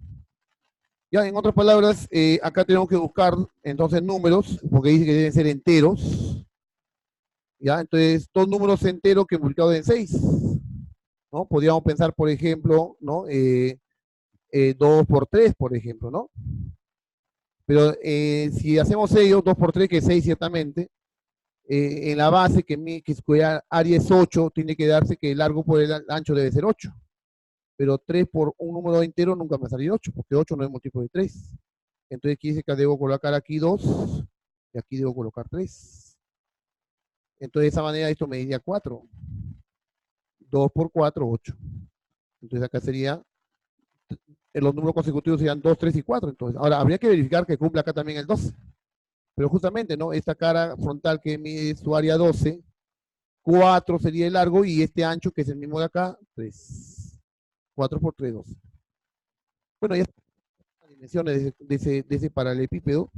Ya, en otras palabras, acá tenemos que buscar entonces números, porque dice que deben ser enteros. Ya, entonces, dos números enteros que multiplicados en 6, ¿no? Podríamos pensar, por ejemplo, ¿no? 2 por 3, por ejemplo, ¿no? Pero si hacemos ello, 2 por 3, que es 6 ciertamente, en la base que su área es 8, tiene que darse que el largo por el ancho debe ser 8. Pero 3 por un número entero nunca me va a salir 8, porque 8 no es múltiplo de 3. Entonces quiere decir que debo colocar aquí 2 y aquí debo colocar 3. Entonces de esa manera esto me diría 4. 2 por 4, 8. Entonces acá sería, los números consecutivos serían 2, 3 y 4. Entonces, ahora habría que verificar que cumple acá también el 12. Pero justamente, ¿no? Esta cara frontal que mide su área 12, 4 sería el largo y este ancho que es el mismo de acá, 3. 4 por 3, 12. Bueno, ya están las dimensiones de ese paralelepípedo.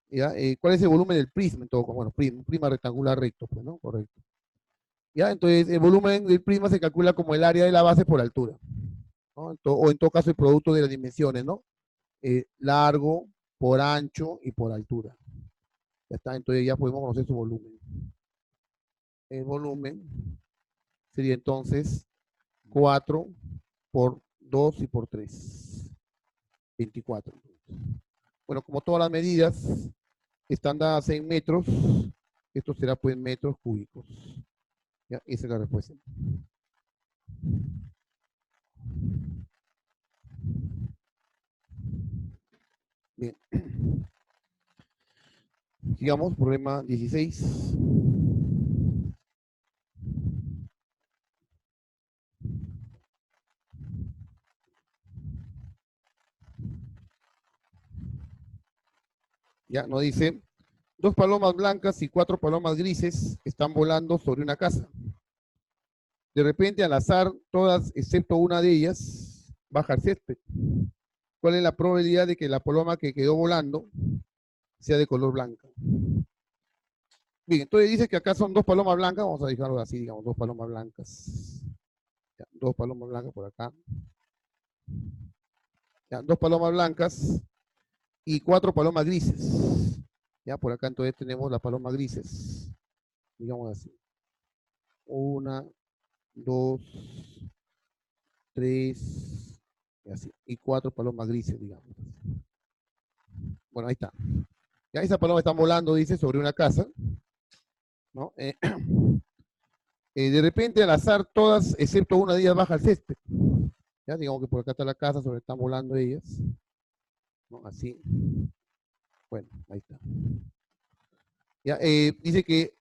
¿Ya? ¿Cuál es el volumen del prisma? En todo, bueno, un prisma rectangular recto, pues, ¿no? Correcto. ¿Ya? Entonces, el volumen del prisma se calcula como el área de la base por altura, ¿no? O en todo caso, el producto de las dimensiones, ¿no? Largo por ancho y por altura. Ya está, entonces ya podemos conocer su volumen. El volumen sería entonces 4 por 2 y por 3. 24. Bueno, como todas las medidas están dadas en metros, esto será pues metros cúbicos. ¿Ya? Esa es la respuesta. Bien. Sigamos, problema 16. Ya nos dice, dos palomas blancas y cuatro palomas grises están volando sobre una casa. De repente, al azar, todas excepto una de ellas baja al césped. ¿Cuál es la probabilidad de que la paloma que quedó volando sea de color blanca? Bien, entonces dice que acá son dos palomas blancas, vamos a dejarlo así, digamos, dos palomas blancas. Ya, dos palomas blancas por acá. Ya, dos palomas blancas y cuatro palomas grises. Ya, por acá entonces tenemos las palomas grises, digamos así. Una, dos, tres, y así. Y cuatro palomas grises, digamos. Bueno, ahí está. Ya esas palomas están volando, dice, sobre una casa, ¿no? De repente, al azar, todas, excepto una de ellas, baja al césped. Ya, digamos que por acá está la casa, sobre están volando ellas, ¿no? Así. Bueno, ahí está. Ya, dice que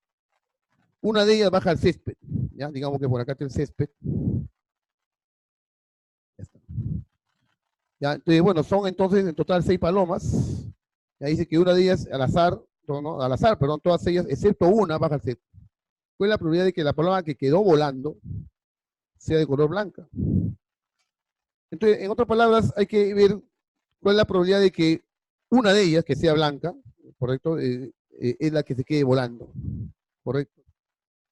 una de ellas baja al césped. Ya, digamos que por acá está el césped. Ya está. Ya, entonces, bueno, son entonces en total 6 palomas. Ya dice que una de ellas al azar, no, al azar, perdón, todas ellas, excepto una, baja al césped. ¿Cuál es la probabilidad de que la paloma que quedó volando sea de color blanca? Entonces, en otras palabras, hay que ver cuál es la probabilidad de que una de ellas, que sea blanca, ¿correcto? Es la que se quede volando, ¿correcto?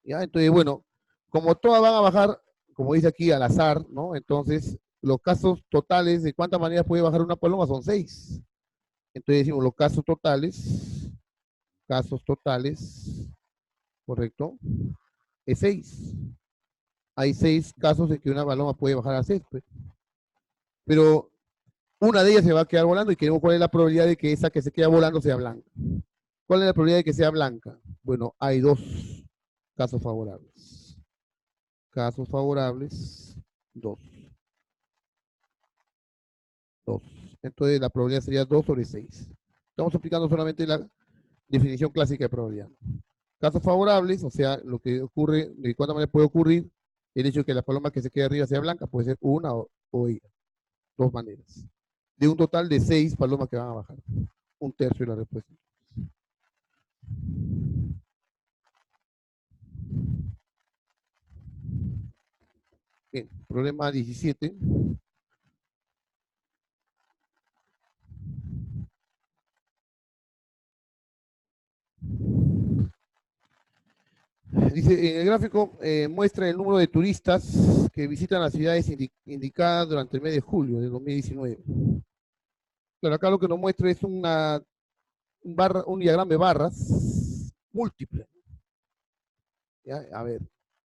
¿Ya? Entonces, bueno, como todas van a bajar, como dice aquí, al azar, ¿no? Entonces, los casos totales de cuántas maneras puede bajar una paloma son 6. Entonces decimos los casos totales, ¿correcto? Es 6. Hay 6 casos en que una paloma puede bajar al césped. Pero una de ellas se va a quedar volando y queremos cuál es la probabilidad de que esa que se queda volando sea blanca. ¿Cuál es la probabilidad de que sea blanca? Bueno, hay dos casos favorables. Casos favorables, dos. 2. Entonces la probabilidad sería 2 sobre 6. Estamos aplicando solamente la definición clásica de probabilidad. Casos favorables, o sea, lo que ocurre, de cuánta manera puede ocurrir el hecho de que la paloma que se quede arriba sea blanca, puede ser una o ella. Dos maneras. De un total de 6 palomas que van a bajar. Un tercio de la respuesta. Bien, problema 17. Dice, en el gráfico muestra el número de turistas que visitan las ciudades indicadas durante el mes de julio de 2019. Claro, acá lo que nos muestra es un diagrama de barras múltiple. ¿Ya? A ver,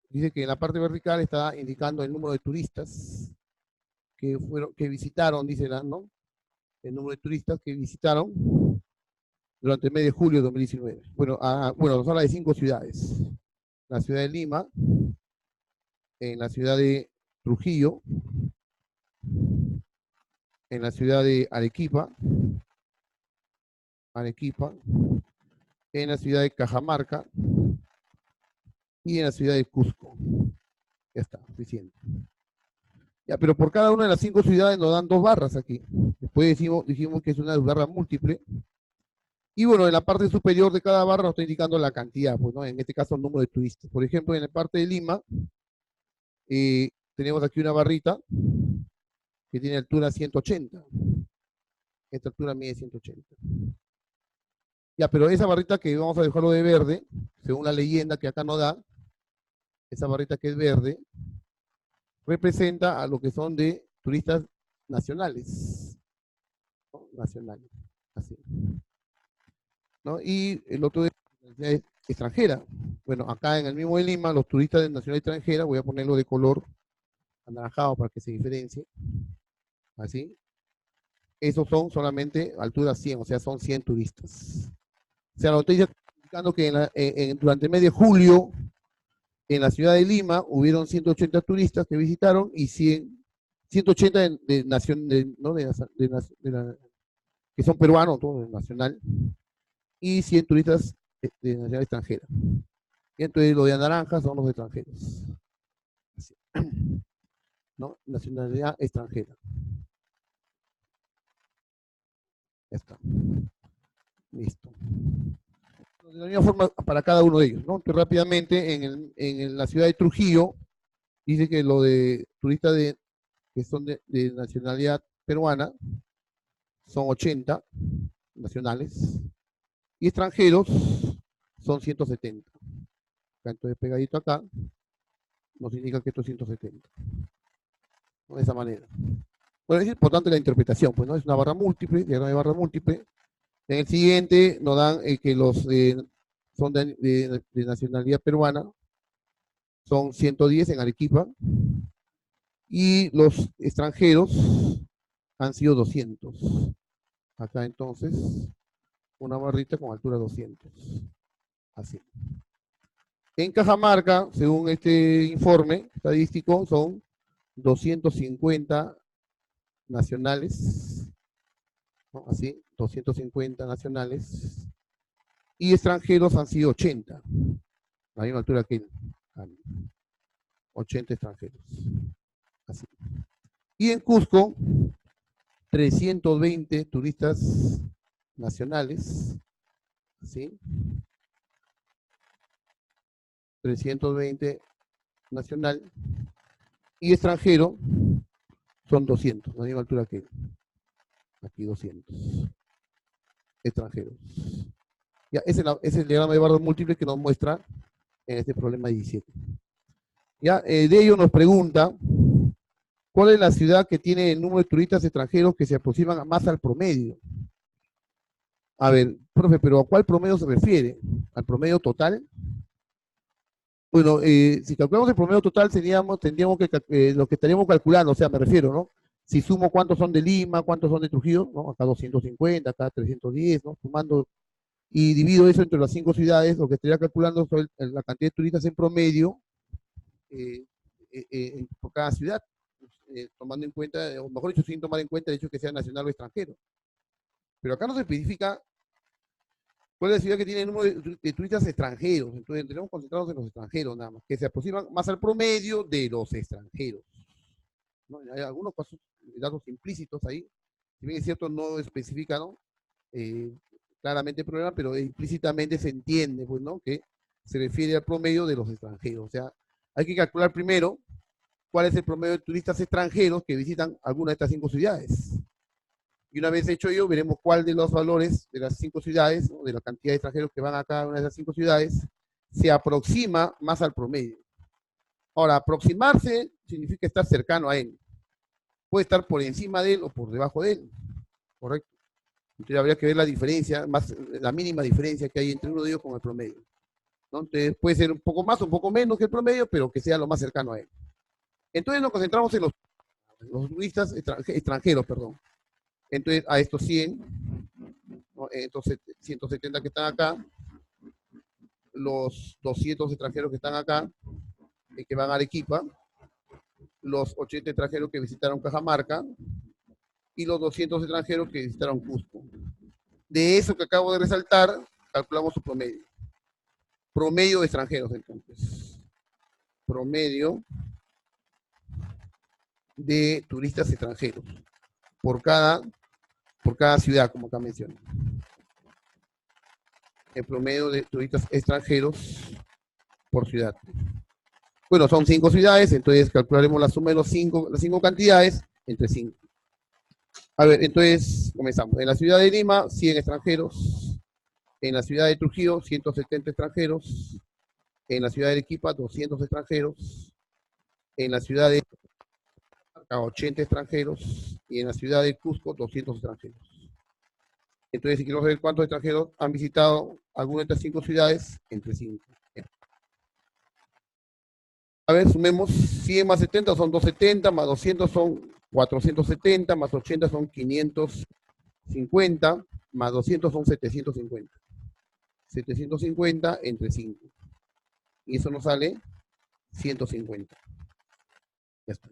dice que en la parte vertical está indicando el número de turistas que visitaron, dice ¿no? El número de turistas que visitaron durante el mes de julio de 2019. Bueno, nos habla de 5 ciudades. La ciudad de Lima, en la ciudad de Trujillo, en la ciudad de Arequipa, en la ciudad de Cajamarca y en la ciudad de Cusco. Ya está, suficiente. Ya, pero por cada una de las 5 ciudades nos dan 2 barras aquí. Después dijimos que es una barra múltiple. Y bueno, en la parte superior de cada barra nos está indicando la cantidad, pues, ¿no? En este caso el número de turistas. Por ejemplo, en la parte de Lima, tenemos aquí una barrita que tiene altura 180. Esta altura mide 180. Ya, pero esa barrita que vamos a dejarlo de verde, según la leyenda que acá nos da, esa barrita que es verde, representa a lo que son de turistas nacionales, ¿no? Nacionales, así, ¿no? Y el otro es extranjera. Bueno, acá en el mismo de Lima, los turistas de nacionalidad extranjera, voy a ponerlo de color anaranjado para que se diferencie, así. Esos son solamente altura 100, o sea, son 100 turistas. O sea, la noticia está indicando que durante el mes de julio, en la ciudad de Lima, hubieron 180 turistas que visitaron y 180 ¿no? Que son peruanos, todo nacional, y 100 turistas de nacionalidad extranjera. Y entonces los de naranja son los extranjeros. Así. ¿No? Nacionalidad extranjera. Ya está. Listo. De la misma forma para cada uno de ellos, ¿no? Entonces, rápidamente, en la ciudad de Trujillo, dice que lo de turistas que son de nacionalidad peruana son 80 nacionales y extranjeros son 170. Entonces, pegadito acá, nos indica que esto es 170. ¿No? De esa manera. Bueno, es importante la interpretación, pues, ¿no? Es una barra múltiple, diagrama de barra múltiple. En el siguiente nos dan que los son de nacionalidad peruana, son 110 en Arequipa, y los extranjeros han sido 200. Acá entonces, una barrita con altura 200. Así. En Cajamarca, según este informe estadístico, son 250 nacionales, ¿no? Así, 250 nacionales, y extranjeros han sido 80, la misma altura que 80 extranjeros. Así. Y en Cusco, 320 turistas nacionales, ¿sí? 320 nacional y extranjero son 200, la misma altura que aquí 200 extranjeros. Ya, ese es el diagrama de barras múltiples que nos muestra en este problema 17. Ya, de ello nos pregunta, ¿cuál es la ciudad que tiene el número de turistas extranjeros que se aproximan más al promedio? A ver, profe, pero ¿a cuál promedio se refiere? ¿Al promedio total? Bueno, si calculamos el promedio total, tendríamos que, lo que estaríamos calculando, o sea, me refiero, ¿no? Si sumo cuántos son de Lima, cuántos son de Trujillo, ¿no? Acá 250, acá 310, ¿no? Sumando y divido eso entre las 5 ciudades, lo que estaría calculando son la cantidad de turistas en promedio por cada ciudad, tomando en cuenta, o mejor dicho, sin tomar en cuenta el hecho que sea nacional o extranjero. Pero acá no se especifica cuál es la ciudad que tiene el número de turistas extranjeros. Entonces tenemos concentrados en los extranjeros nada más, que se aproximan más al promedio de los extranjeros. ¿No? Hay algunos casos, datos implícitos ahí. Si bien es cierto, no especifica, ¿no? Claramente el problema, pero implícitamente se entiende, pues, ¿no? Que se refiere al promedio de los extranjeros. O sea, hay que calcular primero cuál es el promedio de turistas extranjeros que visitan alguna de estas 5 ciudades. Y una vez hecho ello, veremos cuál de los valores de las 5 ciudades, ¿no? De la cantidad de extranjeros que van a cada una de esas 5 ciudades, se aproxima más al promedio. Ahora, aproximarse significa estar cercano a él. Puede estar por encima de él o por debajo de él, ¿correcto? Entonces habría que ver la diferencia, la mínima diferencia que hay entre uno de ellos con el promedio, ¿no? Entonces puede ser un poco más o un poco menos que el promedio, pero que sea lo más cercano a él. Entonces nos concentramos en los turistas extranjeros, perdón. Entonces a estos 100, ¿no? Estos 170 que están acá, los 200 extranjeros que están acá, que van a Arequipa, los 80 extranjeros que visitaron Cajamarca y los 200 extranjeros que visitaron Cusco. De eso que acabo de resaltar, calculamos su promedio. Promedio de extranjeros, entonces. Promedio de turistas extranjeros por cada ciudad, como acá mencioné. El promedio de turistas extranjeros por ciudad. Bueno, son 5 ciudades, entonces calcularemos la suma de las cinco cantidades entre 5. A ver, entonces comenzamos. En la ciudad de Lima, 100 extranjeros. En la ciudad de Trujillo, 170 extranjeros. En la ciudad de Arequipa, 200 extranjeros. En la ciudad de 80 extranjeros. Y en la ciudad de Cusco, 200 extranjeros. Entonces, si quiero saber cuántos extranjeros han visitado alguna de estas 5 ciudades, entre 5. A ver, sumemos 100 más 70 son 270, más 200 son 470, más 80 son 550, más 200 son 750. 750 entre 5. Y eso nos sale 150. Ya está.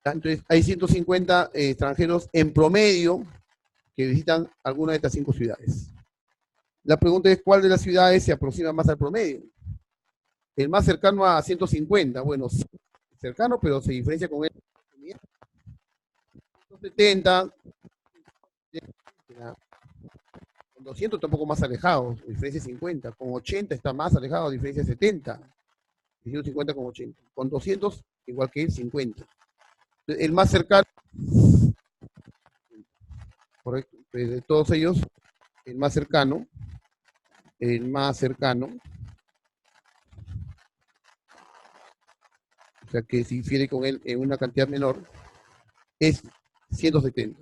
Entonces, hay 150 extranjeros en promedio que visitan alguna de estas 5 ciudades. La pregunta es, ¿cuál de las ciudades se aproxima más al promedio? El más cercano a 150, bueno, cercano, pero se diferencia con él. 170, con 200 está un poco más alejado, diferencia 50. Con 80 está más alejado, diferencia 70. 150 con 80. Con 200, igual que él, 50. El más cercano, correcto, de todos ellos, el más cercano, o sea que se difiere con él en una cantidad menor, es 170.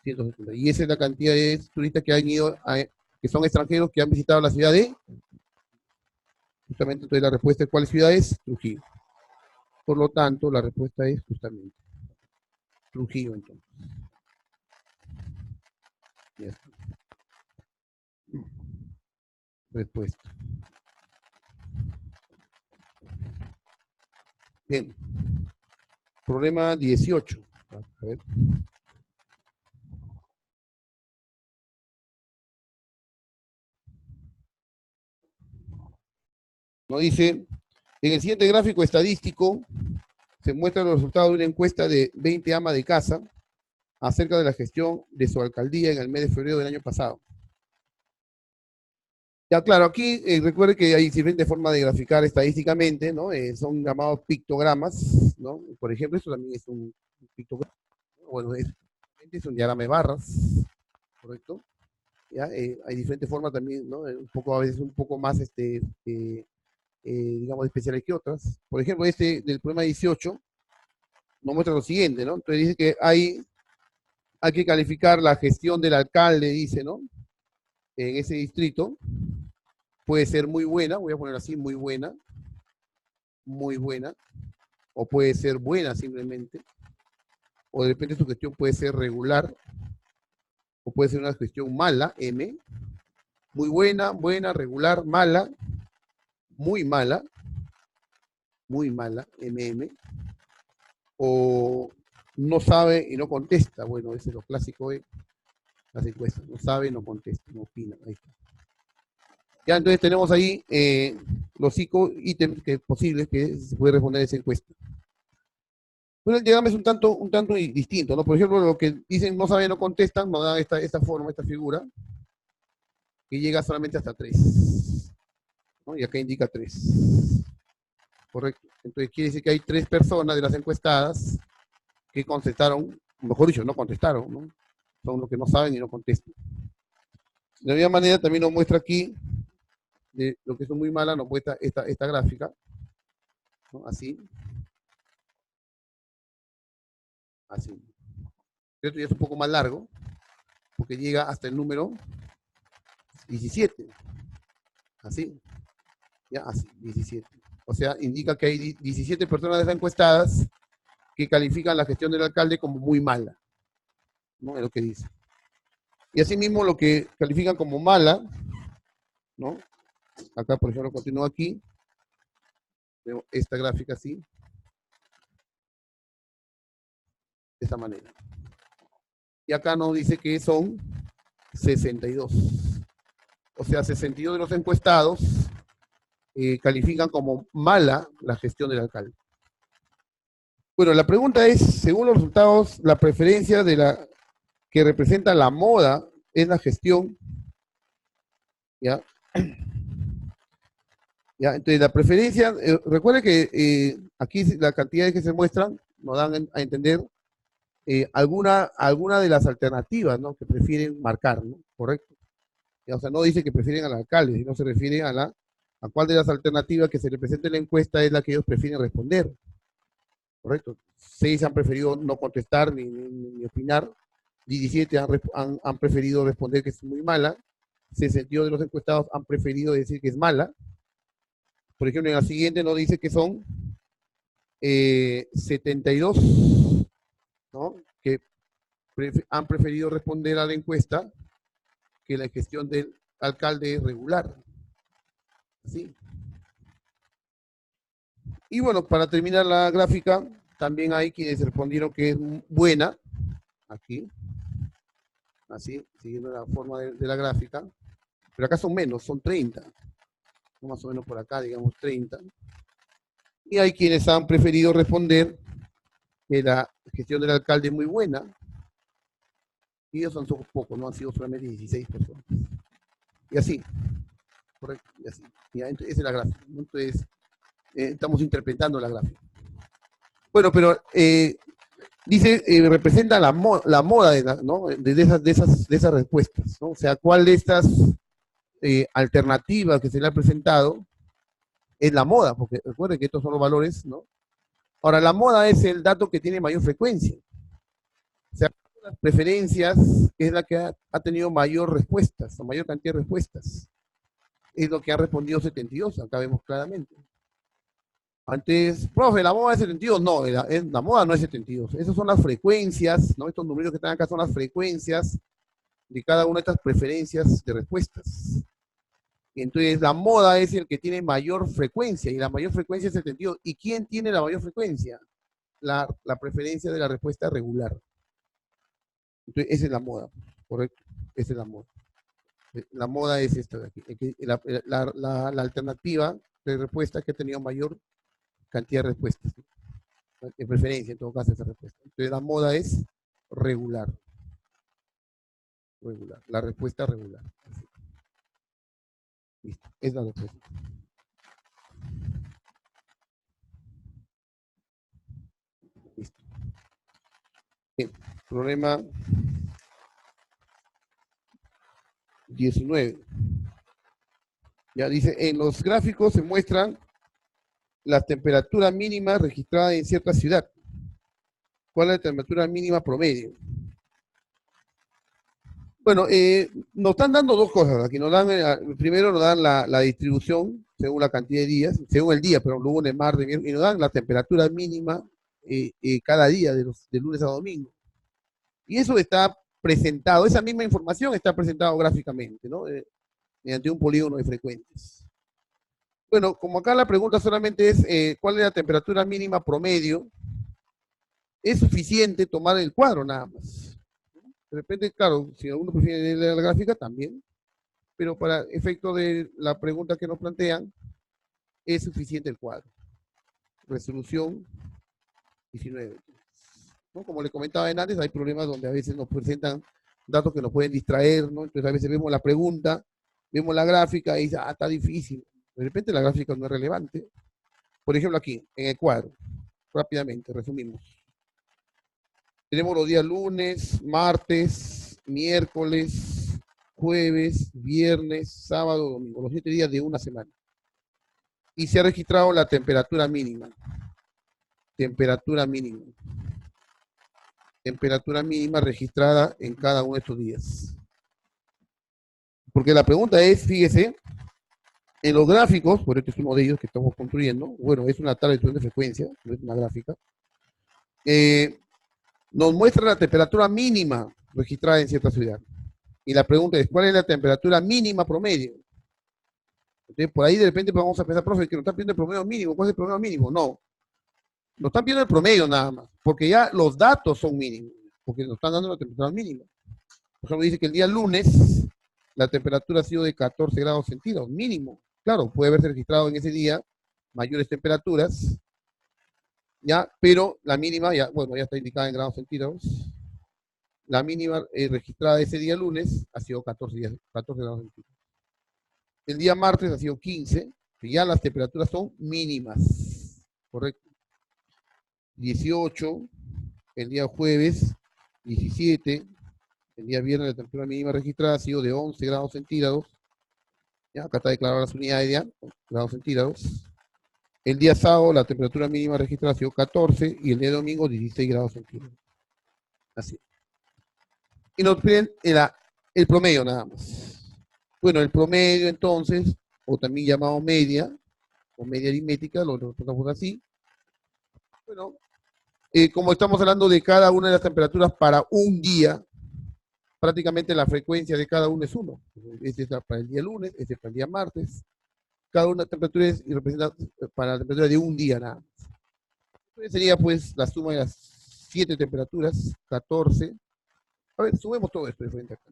170. Y esa es la cantidad de turistas que han ido, que son extranjeros, que han visitado la ciudad de, justamente, entonces la respuesta es, ¿cuál ciudad es? Trujillo. Por lo tanto, la respuesta es justamente Trujillo, entonces. Ya está. Respuesta. Bien. Problema 18. A ver. Nos dice, en el siguiente gráfico estadístico se muestran los resultados de una encuesta de 20 amas de casa acerca de la gestión de su alcaldía en el mes de febrero del año pasado. Ya, claro, aquí recuerde que hay diferentes formas de graficar estadísticamente, ¿no? Son llamados pictogramas, ¿no? Por ejemplo, esto también es un pictograma, ¿no? Bueno, es un diagrama de barras, ¿correcto? ¿Ya? Hay diferentes formas también, ¿no? Un poco, a veces un poco más, digamos, especiales que otras. Por ejemplo, este del problema 18 nos muestra lo siguiente, ¿no? Entonces dice que hay que calificar la gestión del alcalde, dice, ¿no? En ese distrito. Puede ser muy buena, voy a poner así, muy buena, o puede ser buena simplemente, o de repente su gestión puede ser regular, o puede ser una gestión mala, M, muy buena, regular, mala, muy mala, MM, o no sabe y no contesta. Bueno, ese es lo clásico de las encuestas, no sabe, no contesta, no opina, ahí está. Ya, entonces tenemos ahí los 5 ítems posibles que se puede responder esa encuesta. Bueno, el diagrama es un tanto distinto, ¿no? Por ejemplo, lo que dicen no saben, no contestan, nos da esta forma, esta figura, que llega solamente hasta 3. ¿No? Y acá indica 3. Correcto. Entonces quiere decir que hay 3 personas de las encuestadas que contestaron, mejor dicho, no contestaron, ¿no? Son los que no saben y no contestan. De la misma manera también nos muestra aquí de lo que es muy mala nos muestra esta gráfica, ¿no? Así. Así. Esto ya es un poco más largo, porque llega hasta el número 17. Así. Ya, así, 17. O sea, indica que hay 17 personas encuestadas que califican la gestión del alcalde como muy mala, ¿no? Es lo que dice. Y asimismo lo que califican como mala, ¿no? Acá, por ejemplo, continúo aquí. Veo esta gráfica así. De esta manera. Y acá nos dice que son 62. O sea, 62 de los encuestados califican como mala la gestión del alcalde. Bueno, la pregunta es, según los resultados, la preferencia de la que representa la moda es la gestión, ¿ya? ¿Ya? Entonces, la preferencia, recuerde que aquí las cantidades que se muestran nos dan a entender alguna de las alternativas, ¿no? Que prefieren marcar, ¿no? Correcto. O sea, no dice que prefieren al alcalde, sino se refiere a cuál de las alternativas que se le presenta en la encuesta es la que ellos prefieren responder. Correcto. 6 han preferido no contestar ni opinar. 17 han preferido responder que es muy mala. 62 de los encuestados han preferido decir que es mala. Por ejemplo, en la siguiente nos dice que son 72, ¿no? Que han preferido responder a la encuesta que la gestión del alcalde es regular. ¿Sí? Y bueno, para terminar la gráfica, también hay quienes respondieron que es buena, aquí, así, siguiendo la forma de la gráfica, pero acá son menos, son 30, más o menos por acá, digamos 30. Y hay quienes han preferido responder que la gestión del alcalde es muy buena, y ellos son pocos, no han sido solamente 16 personas. Y así, correcto, y así. Ya, entonces, esa es la gráfica, ¿no? Entonces, estamos interpretando la gráfica. Bueno, pero dice, representa la moda ¿no? de esas respuestas, ¿no? O sea, cuál de estas alternativas que se le ha presentado es la moda, porque recuerden que estos son los valores, ¿no? Ahora, la moda es el dato que tiene mayor frecuencia. O sea, las preferencias es la que ha tenido mayor respuestas, o mayor cantidad de respuestas. Es lo que ha respondido 72, acá vemos claramente. Antes, profe, la moda es 72. No, la moda no es 72. Esas son las frecuencias, ¿no? Estos números que están acá son las frecuencias de cada una de estas preferencias de respuestas. Entonces, la moda es el que tiene mayor frecuencia, y la mayor frecuencia es 72. ¿Y quién tiene la mayor frecuencia? La preferencia de la respuesta regular. Entonces, esa es la moda, ¿correcto? Esa es la moda. La moda es esta de aquí. La alternativa de respuesta que ha tenido mayor cantidad de respuestas. De preferencia, en todo caso, esa respuesta. Entonces, la moda es regular. Regular. La respuesta regular. Así. Listo. Es la respuesta. Listo. Bien. Problema 19. Ya dice, en los gráficos se muestran las temperaturas mínimas registradas en cierta ciudad. ¿Cuál es la temperatura mínima promedio? Bueno, nos están dando dos cosas. Aquí nos dan, primero nos dan la distribución según la cantidad de días, según el día, pero lunes, martes, miércoles, y nos dan la temperatura mínima cada día, de lunes a domingo. Y eso está presentado, esa misma información está presentado gráficamente, ¿no? Mediante un polígono de frecuencias. Bueno, como acá la pregunta solamente es cuál es la temperatura mínima promedio, es suficiente tomar el cuadro nada más. De repente, claro, si alguno prefiere leer la gráfica, también. Pero para efecto de la pregunta que nos plantean, es suficiente el cuadro. Resolución 19. ¿No? Como le comentaba antes, hay problemas donde a veces nos presentan datos que nos pueden distraer, ¿no? Entonces a veces vemos la pregunta, vemos la gráfica y dice, está difícil. De repente la gráfica no es relevante. Por ejemplo, aquí, en el cuadro, rápidamente, resumimos. Tenemos los días lunes, martes, miércoles, jueves, viernes, sábado, domingo, los 7 días de una semana. Y se ha registrado la temperatura mínima. Temperatura mínima. Temperatura mínima registrada en cada uno de estos días. Porque la pregunta es, fíjese, en los gráficos, por este es uno de ellos que estamos construyendo, bueno, es una tabla de frecuencia, no es una gráfica, nos muestra la temperatura mínima registrada en cierta ciudad. Y la pregunta es, ¿cuál es la temperatura mínima promedio? Entonces, por ahí de repente vamos a pensar, profe, que nos están pidiendo el promedio mínimo. ¿Cuál es el promedio mínimo? No, nos están pidiendo el promedio nada más, porque ya los datos son mínimos, porque nos están dando la temperatura mínima. Por ejemplo, dice que el día lunes la temperatura ha sido de 14 grados centígrados, mínimo. Claro, puede haberse registrado en ese día mayores temperaturas, ya, pero la mínima, ya, bueno, ya está indicada en grados centígrados. La mínima registrada ese día lunes ha sido 14 grados centígrados. El día martes ha sido 15, que ya las temperaturas son mínimas, correcto. 18, el día jueves 17, el día viernes la temperatura mínima registrada ha sido de 11 grados centígrados. Ya, acá está declarada las unidades ya, grados centígrados. El día sábado la temperatura mínima registrada ha sido 14 y el día domingo 16 grados centígrados. Así. Y nos piden el promedio nada más. Bueno, el promedio entonces, o también llamado media, o media aritmética, lo representamos así. Bueno, como estamos hablando de cada una de las temperaturas para un día, prácticamente la frecuencia de cada uno es 1. Este es para el día lunes, este es para el día martes. Cada una de las temperaturas y representa para la temperatura de un día nada más. Entonces sería pues la suma de las 7 temperaturas, 14. A ver, sumemos todo esto de frente acá.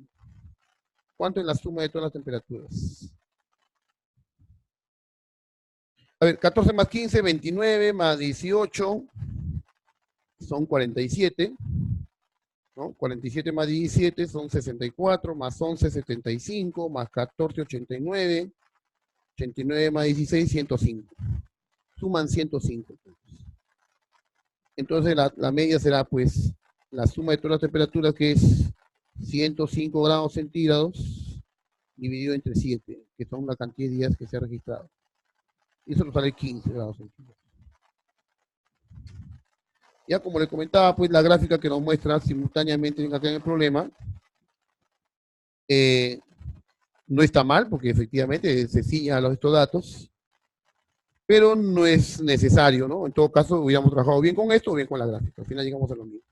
¿Cuánto es la suma de todas las temperaturas? A ver, 14 más 15, 29, más 18, son 47. ¿No? 47 más 17 son 64, más 11, 75, más 14, 89, 89 más 16, 105. Suman 105. Entonces la media será pues la suma de todas las temperaturas, que es 105 grados centígrados dividido entre 7, que son la cantidad de días que se ha registrado. Y eso nos sale 15 grados centígrados. Ya como le comentaba, pues la gráfica que nos muestra simultáneamente acá en el problema, no está mal, porque efectivamente se ciña a estos datos, pero no es necesario, ¿no? En todo caso, hubiéramos trabajado bien con esto o bien con la gráfica. Al final llegamos a lo mismo.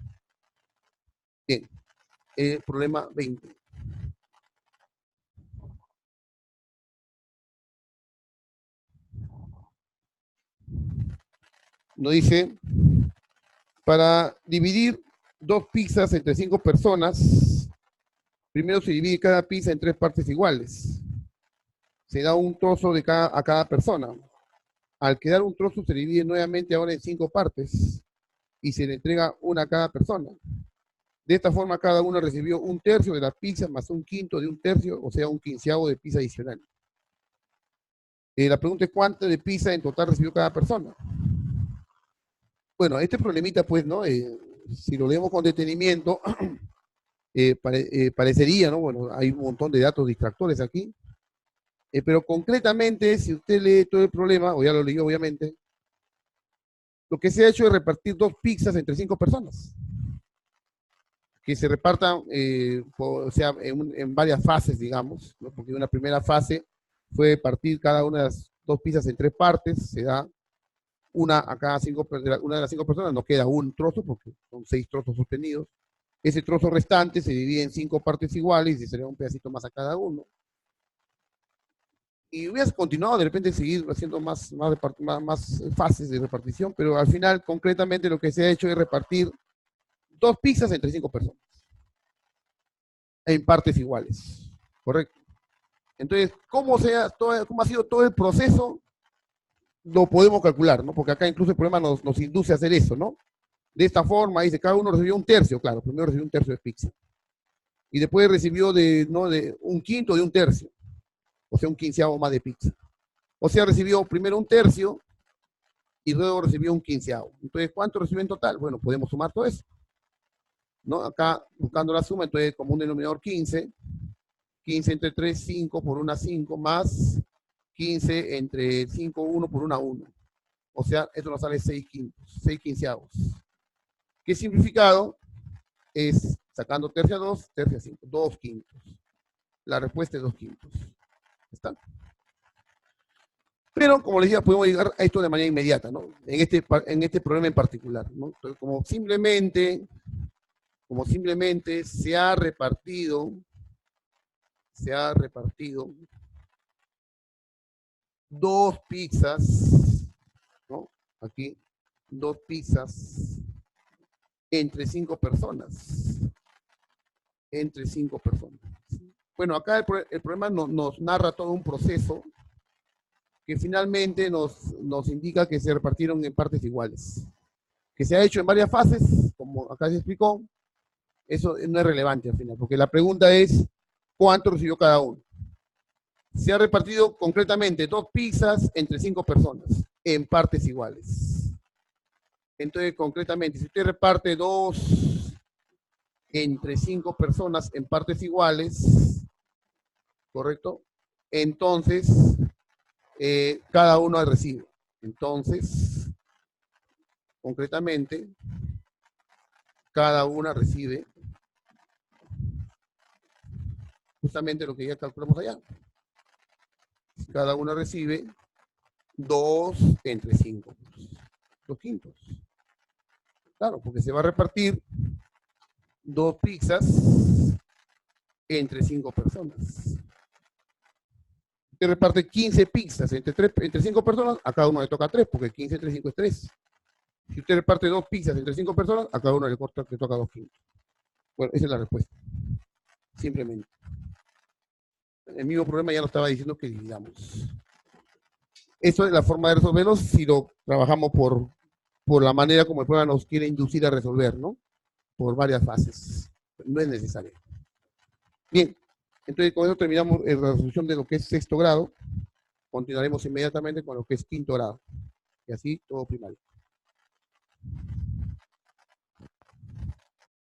Bien, problema 20. Nos dice, para dividir 2 pizzas entre 5 personas, primero se divide cada pizza en 3 partes iguales. Se da un trozo a cada persona. Al quedar un trozo se divide nuevamente ahora en 5 partes y se le entrega una a cada persona. De esta forma cada uno recibió un tercio de la pizza más un quinto de un tercio, o sea, un quinceavo de pizza adicional. La pregunta es cuánto de pizza en total recibió cada persona. Bueno, este problemita, pues, ¿no? Si lo leemos con detenimiento, parecería, ¿no? Bueno, hay un montón de datos distractores aquí. Pero concretamente, si usted lee todo el problema, o ya lo leyó obviamente, lo que se ha hecho es repartir 2 pizzas entre 5 personas. Que se repartan, o sea, en varias fases, digamos, ¿no? Porque una primera fase fue partir cada una de las 2 pizzas en 3 partes, se da una a cada una de las 5 personas, nos queda un trozo, porque son 6 trozos sostenidos. Ese trozo restante se divide en 5 partes iguales y se le da un pedacito más a cada uno. Y hubieras continuado de repente seguir haciendo más fases de repartición, pero al final, concretamente, lo que se ha hecho es repartir 2 pizzas entre 5 personas, en partes iguales, ¿correcto? Entonces, ¿cómo ha sido todo el proceso? Lo podemos calcular, ¿no? Porque acá incluso el problema nos induce a hacer eso, ¿no? De esta forma, dice, cada uno recibió un tercio, claro, primero recibió un tercio de pizza. Y después recibió de un quinto de un tercio, o sea, un quinceavo más de pizza. O sea, recibió primero un tercio y luego recibió un quinceavo. Entonces, ¿cuánto recibió en total? Bueno, podemos sumar todo eso, ¿no? Acá, buscando la suma, entonces, como un denominador 15, 15 entre 3, 5 por una 5, más 15 entre 5, 1 por una 1. O sea, esto nos sale 6 quintos, 6 quinceavos. ¿Qué simplificado? Es sacando tercia 2, tercia 5, 2 quintos. La respuesta es 2 quintos. ¿Está? Pero, como les decía, podemos llegar a esto de manera inmediata, ¿no? En este problema en particular, ¿no? Entonces, como simplemente se ha repartido 2 pizzas, ¿no? Aquí, 2 pizzas entre 5 personas. Entre 5 personas. Bueno, acá el problema nos narra todo un proceso que finalmente nos indica que se repartieron en partes iguales. Que se ha hecho en varias fases, como acá se explicó, eso no es relevante al final, porque la pregunta es, ¿cuánto recibió cada uno? Se ha repartido concretamente 2 pizzas entre 5 personas, en partes iguales. Entonces, concretamente, si usted reparte 2 entre 5 personas en partes iguales, ¿correcto? Entonces, cada uno recibe. Entonces, concretamente, cada una recibe justamente lo que ya calculamos allá. Cada una recibe 2 entre 5. 2 quintos. Claro, porque se va a repartir 2 pizzas entre 5 personas. Usted reparte 15 pizzas entre 5 personas, a cada uno le toca 3, porque 15 entre 5 es 3. Si usted reparte 2 pizzas entre 5 personas, a cada uno le toca 2 quintos. Bueno, esa es la respuesta. Simplemente. El mismo problema ya nos estaba diciendo que dividamos. Eso es la forma de resolverlo si lo trabajamos por la manera como el programa nos quiere inducir a resolver, ¿no? Por varias fases. No es necesario. Bien, entonces con eso terminamos la resolución de lo que es sexto grado. Continuaremos inmediatamente con lo que es quinto grado. Y así todo primario.